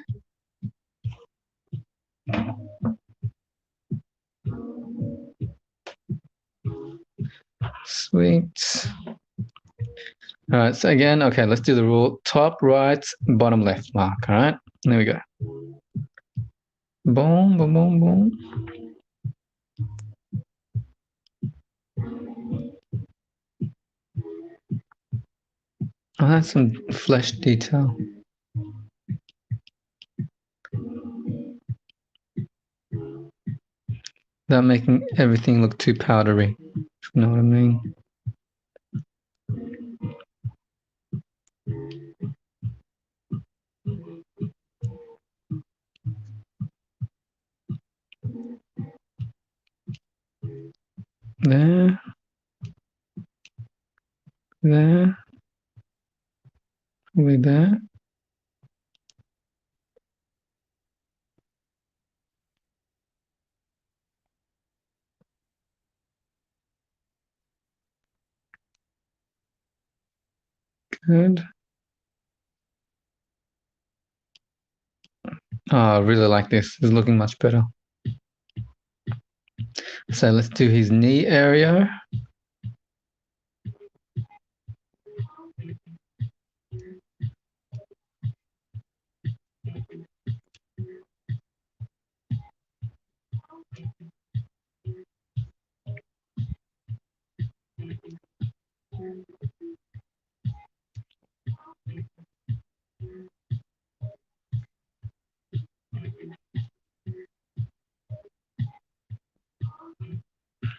Sweet. All right, so again, okay, let's do the rule. Top right, bottom left mark, all right? There we go. Boom, boom, boom, boom. Oh, that's some flesh detail. Without making everything look too powdery. You know what I mean? there, there, probably there. Good. Oh, I really like this. It's looking much better. So let's do his knee area.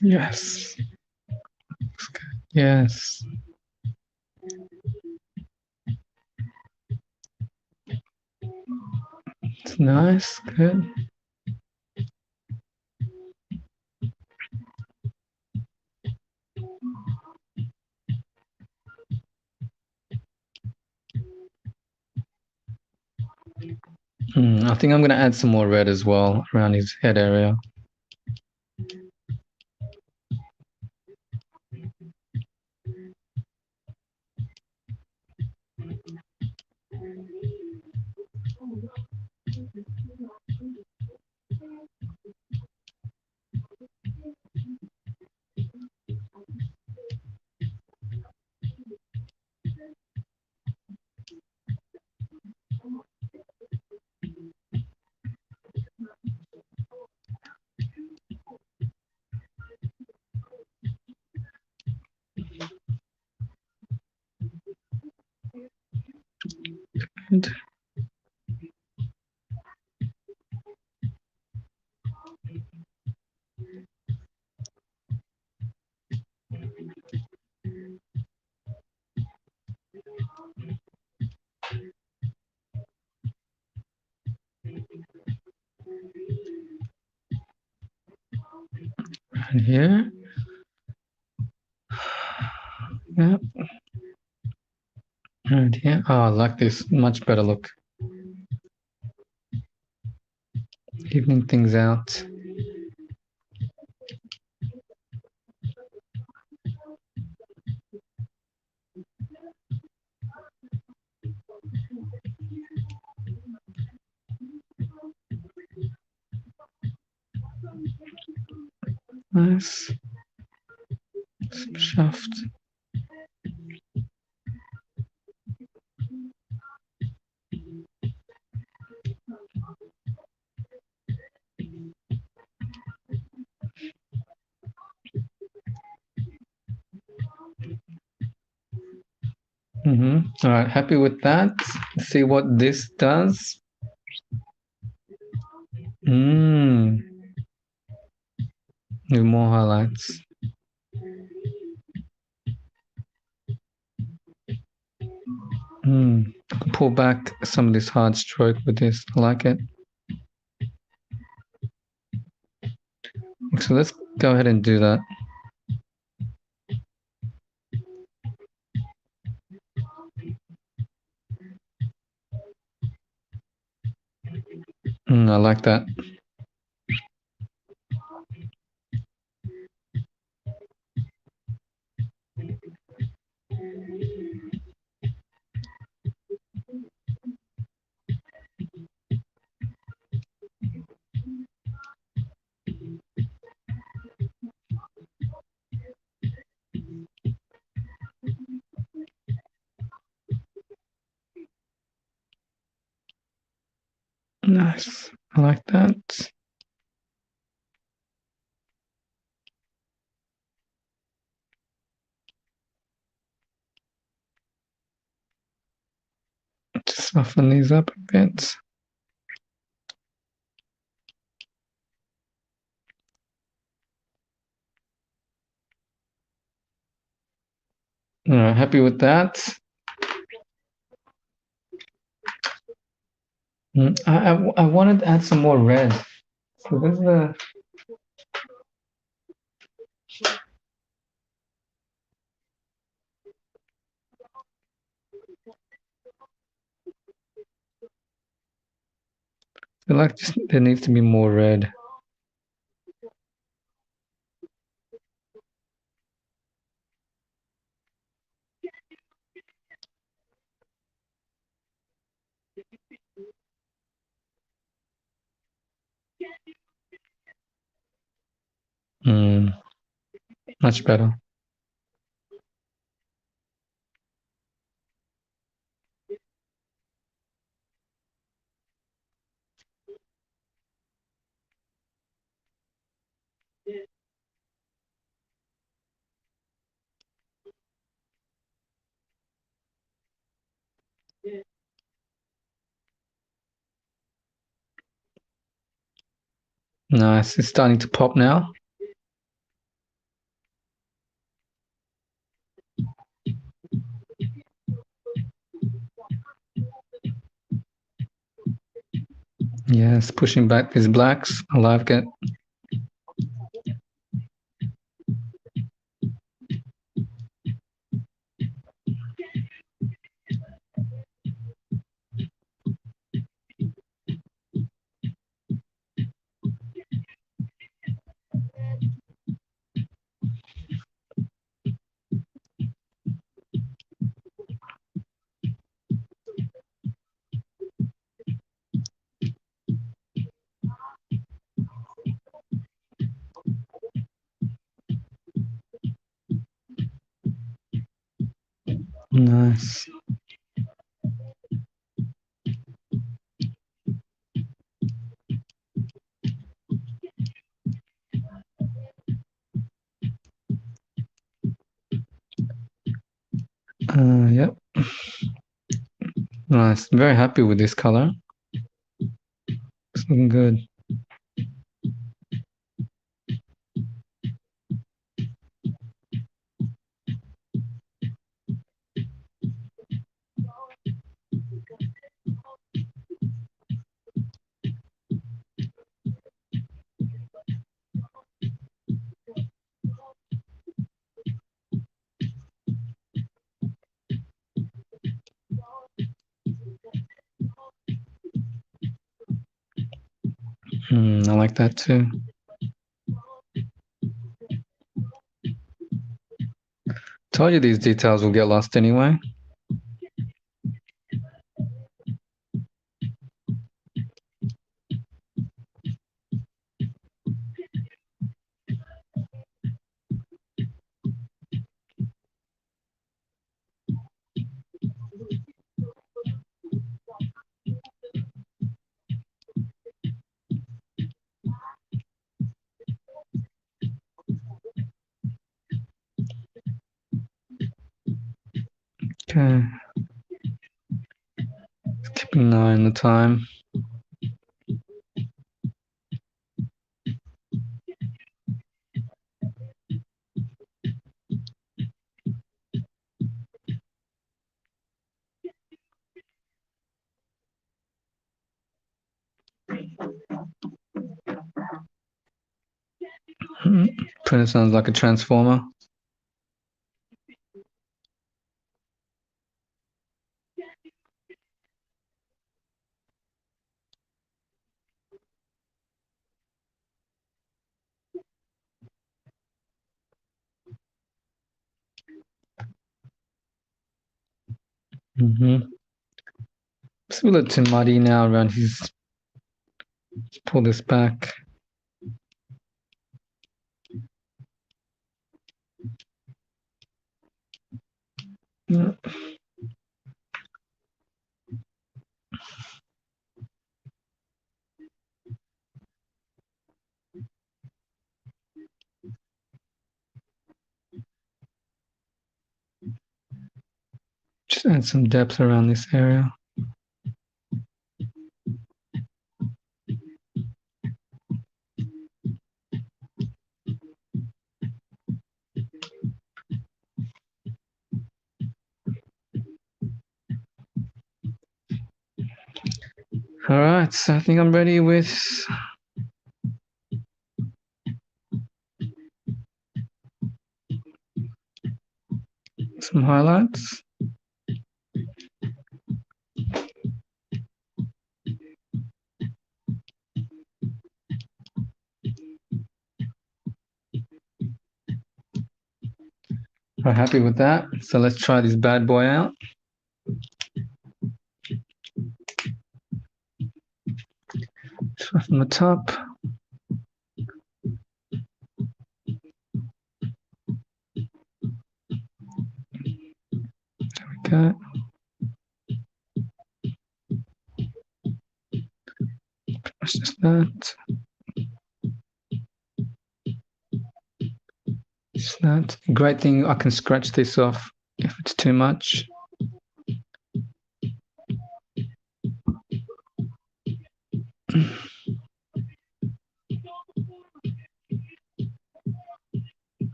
Yes. Yes. It's nice. Good. I think I'm going to add some more red as well around his head area. Good. And here. Yep. And here. Oh, I like this. Much better look. Evening things out. Nice. Shaft. All right, happy with that. Let's see what this does. With more highlights. Pull back some of this hard stroke with this. I like it. So let's go ahead and do that. I like that. Nice. I like that. Just soften these up a bit. All right, happy with that. I wanted to add some more red. So this is feel like there needs to be more red. Much better. Nice. It's starting to pop now. Yes, pushing back these blacks. I like it. Nice. Yep. Nice. Very happy with this color. It's looking good. I like that too. Told you these details will get lost anyway. Okay. Keeping an eye on the time. Kind of sounds like a transformer. It's a little too muddy now around his. Let's pull this back. Just add some depth around this area. All right, so I think I'm ready with some highlights. I'm happy with that. So let's try this bad boy out. Start from the top. There we go. That's just that. Just that. Great thing, I can scratch this off if it's too much.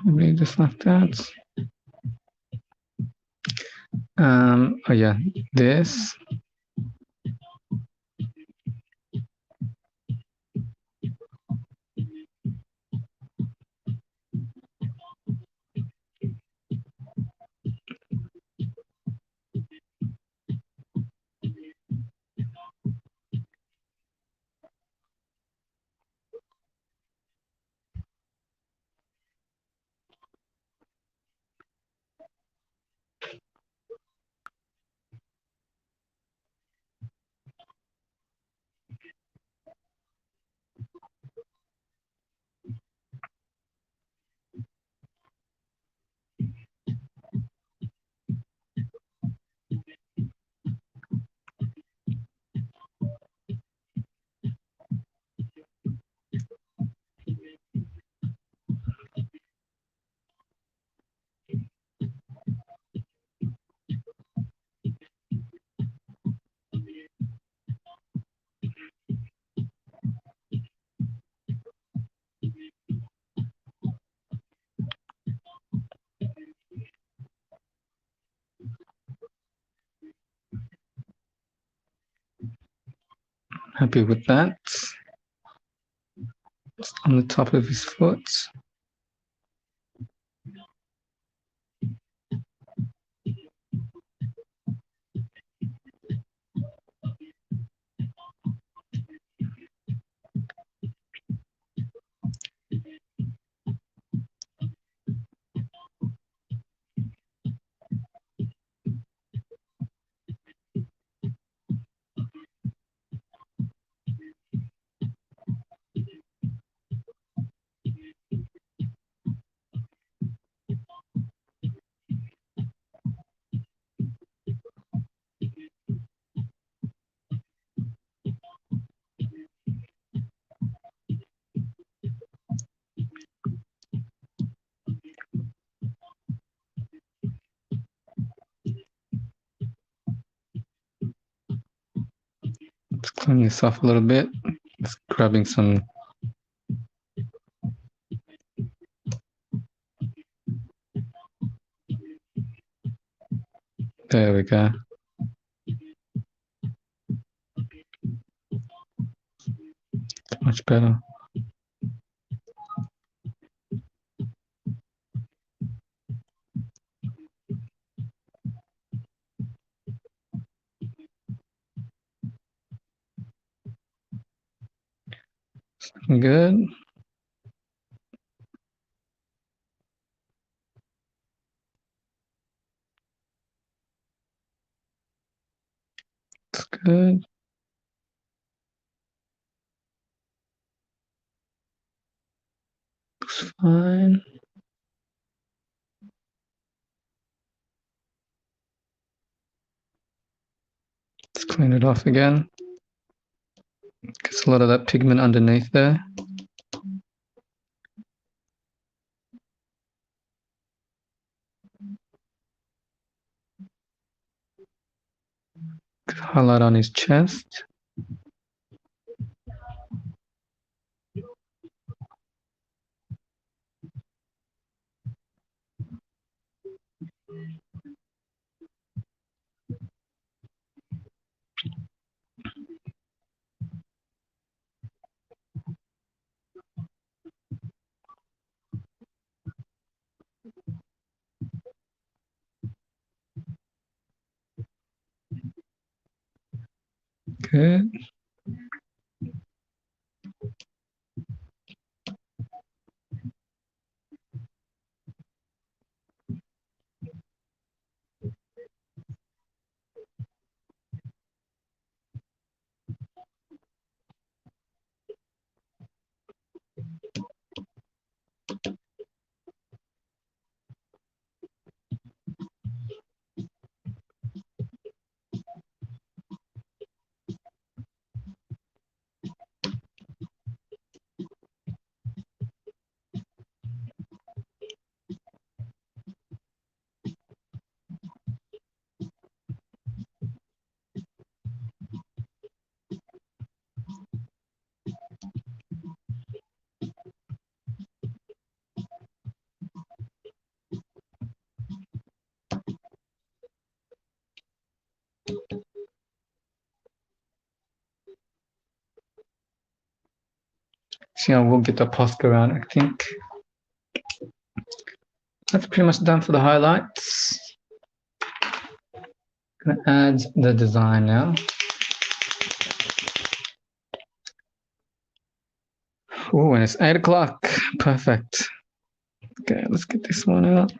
Maybe just like that. Oh yeah, this. Happy with that. On the top of his foot. Just clean this off a little bit. Just grabbing some. There we go. Much better. Good. It's good. Looks fine. Let's clean it off again. Gets a lot of that pigment underneath there. Highlight on his chest. Good. See, I will get the Posca around, I think. That's pretty much done for the highlights. Gonna add the design now. Oh, and it's 8 o'clock. Perfect. Okay, let's get this one out.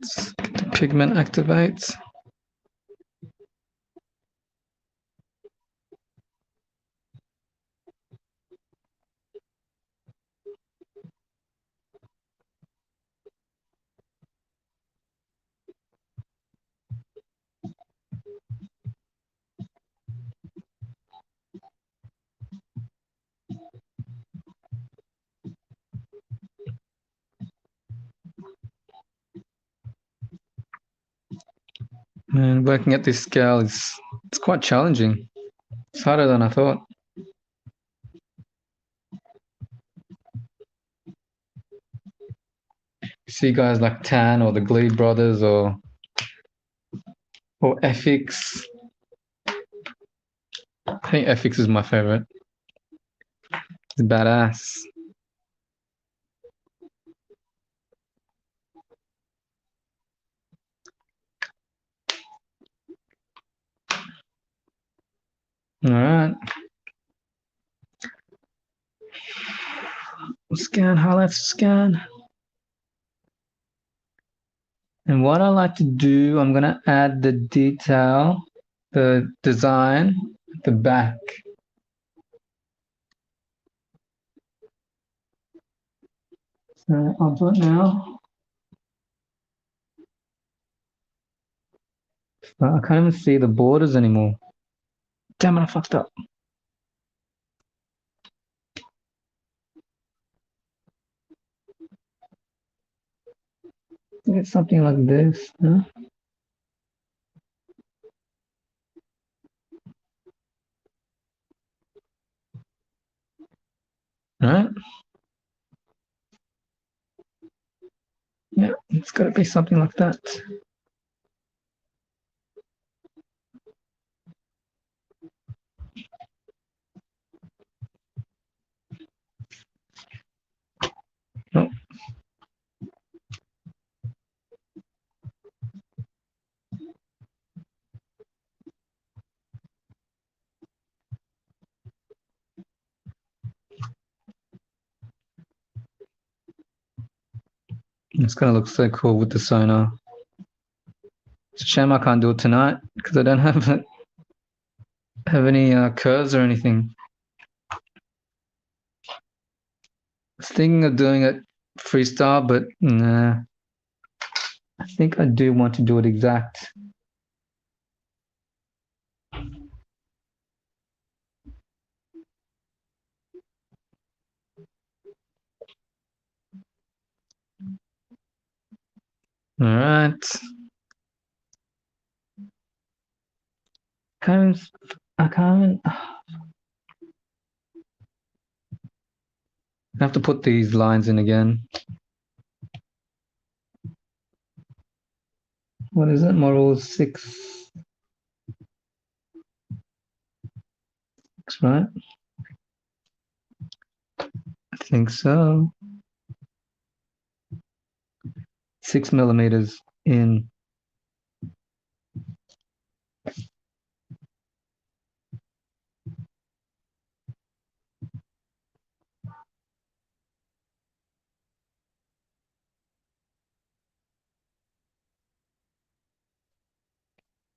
Let's get the pigment activate. And working at this scale it's quite challenging. It's harder than I thought. See guys like Tan or the Glee Brothers or FX. I think FX is my favorite. It's badass. All right. Scan, highlights, scan. And what I like to do, I'm gonna add the detail, the design at the back. So I'll do it now. I can't even see the borders anymore. Damn it, I fucked up. Get something like this, huh? All right. Yeah, it's got to be something like that. Oh. It's going to look so cool with the sonar. It's a shame I can't do it tonight because I don't have any curves or anything. I was thinking of doing it freestyle, but nah. I think I do want to do it exact. All right. I can't. I have to put these lines in again. What is it? Model 6. Right? I think so. 6 millimeters in.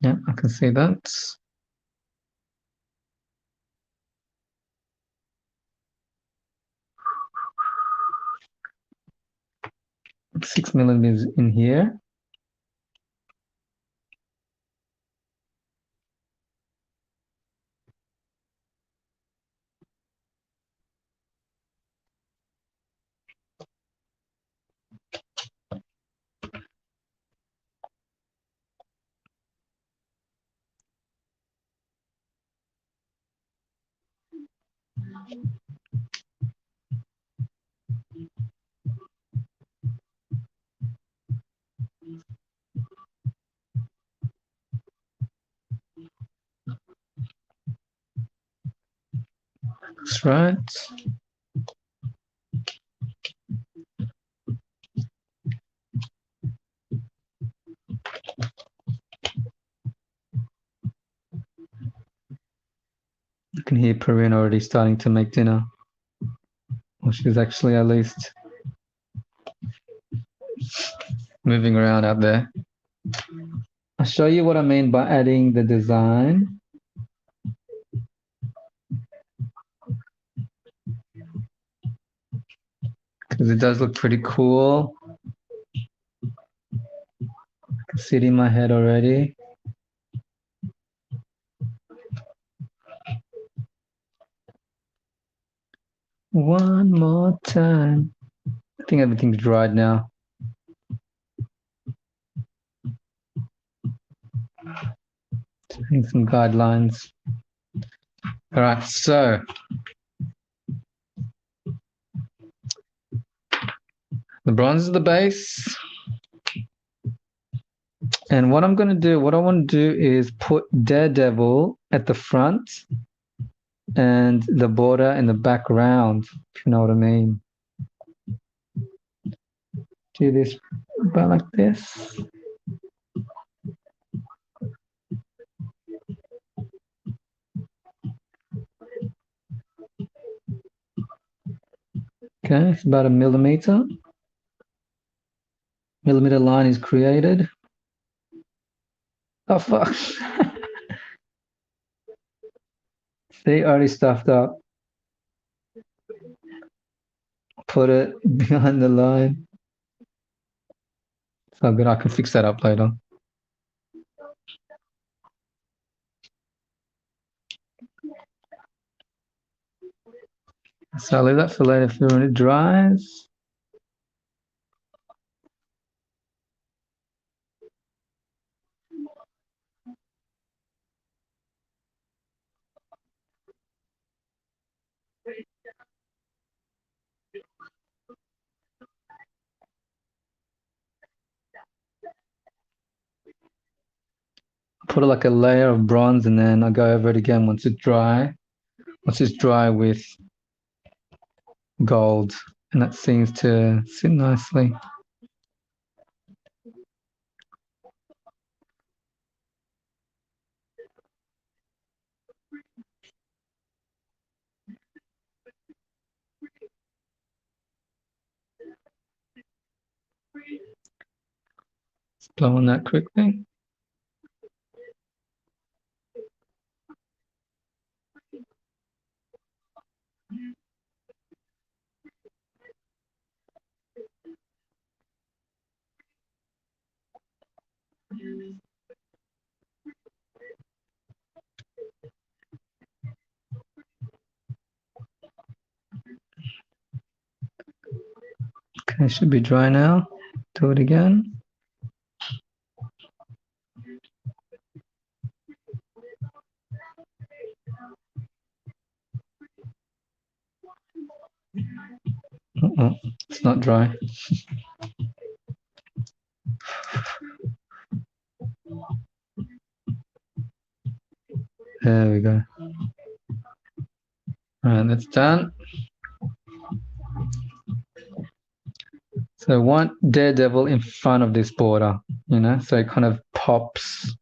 Yeah, I can see that. 6 millimeters in here. That's right. I can hear Perrine already starting to make dinner. Well, she's actually at least moving around out there. I'll show you what I mean by adding the design. Because it does look pretty cool. I can see it in my head already. One more time. I think everything's dried now. Setting some guidelines. All right, so the bronze is the base. And what I'm going to do, what I want to do is put Daredevil at the front and the border in the background, if you know what I mean. Do this about like this. Okay, it's about a millimeter. Millimeter line is created. Oh, fuck. See, already stuffed up. Put it behind the line. So good, I can fix that up later. So I'll leave that for later for when it dries. Put like a layer of bronze and then I'll go over it again once it's dry. Once it's dry with gold, and that seems to sit nicely. Let's blow on that quickly. Okay, should be dry now. Do it again. It's not dry. There we go. All right, that's done. So I want Daredevil in front of this border, you know, so it kind of pops.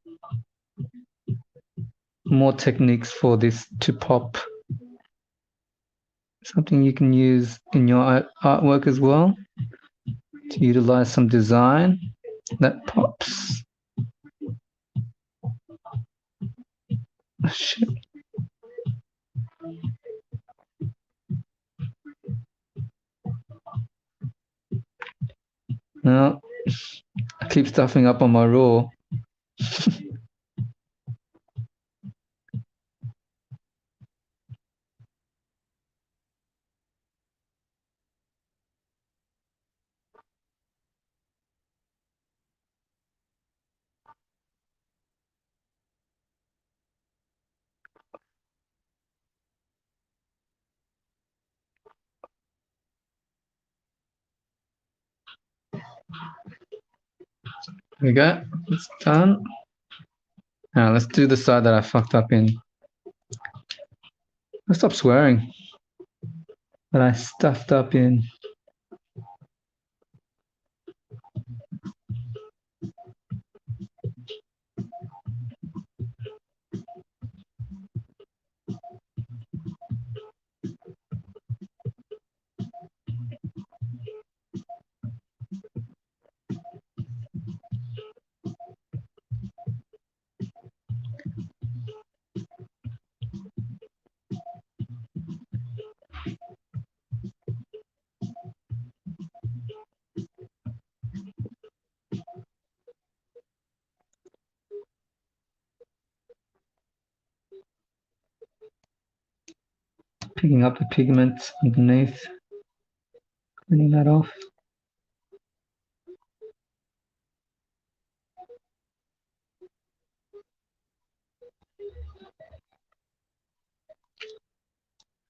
More techniques for this to pop. Something you can use in your artwork as well to utilize some design that pops. Shit. No, I keep stuffing up on my raw. There we go. It's done. Now let's do the side that I fucked up in. Let's stop swearing. That I stuffed up in. Picking up the pigment underneath. Cleaning that off.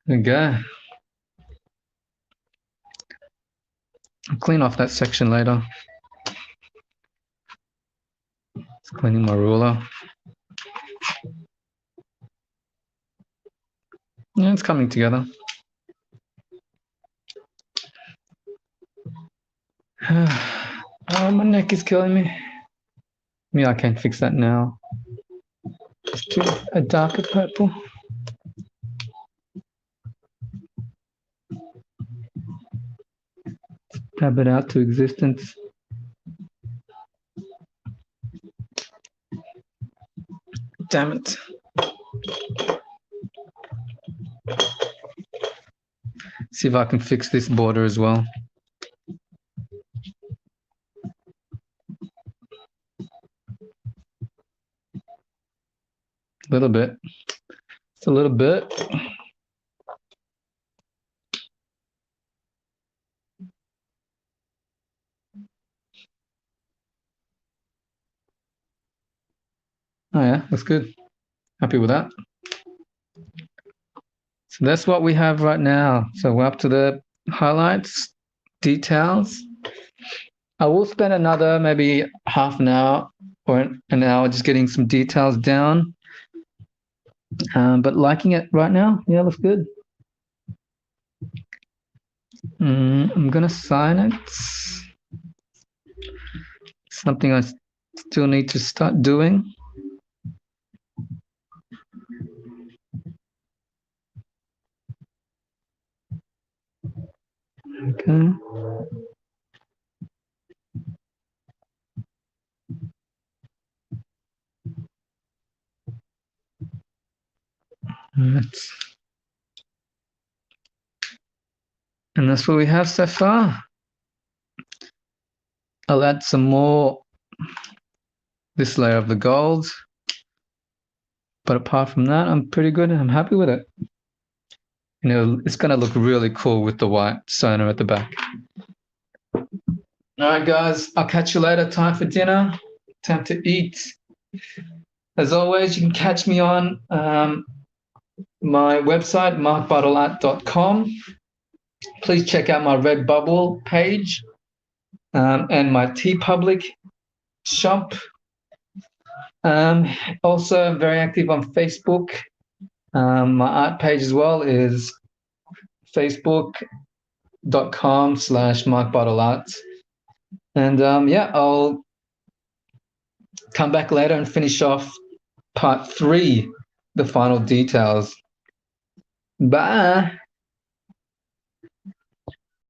There we go. I'll clean off that section later. Just cleaning my ruler. Yeah, it's coming together. Oh, my neck is killing me. Yeah, I can't fix that now. Let's do a darker purple. Dab it out to existence. Damn it. See if I can fix this border as well. A little bit. Just a little bit. Oh yeah, that's good. Happy with that. So that's what we have right now. So we're up to the highlights, details. I will spend another maybe half an hour or an hour just getting some details down. But liking it right now, yeah, looks good. I'm gonna sign it. Something I still need to start doing. Okay. Right. And that's what we have so far. I'll add some more this layer of the gold. But apart from that, I'm pretty good. I'm happy with it. You know, it's going to look really cool with the white Sona at the back. All right, guys, I'll catch you later. Time for dinner. Time to eat. As always, you can catch me on my website, markbottleart.com. Please check out my Redbubble page and my TeePublic shop. Also, I'm very active on Facebook. My art page as well is facebook.com/markbottleart. And yeah, I'll come back later and finish off part 3, the final details. Bye.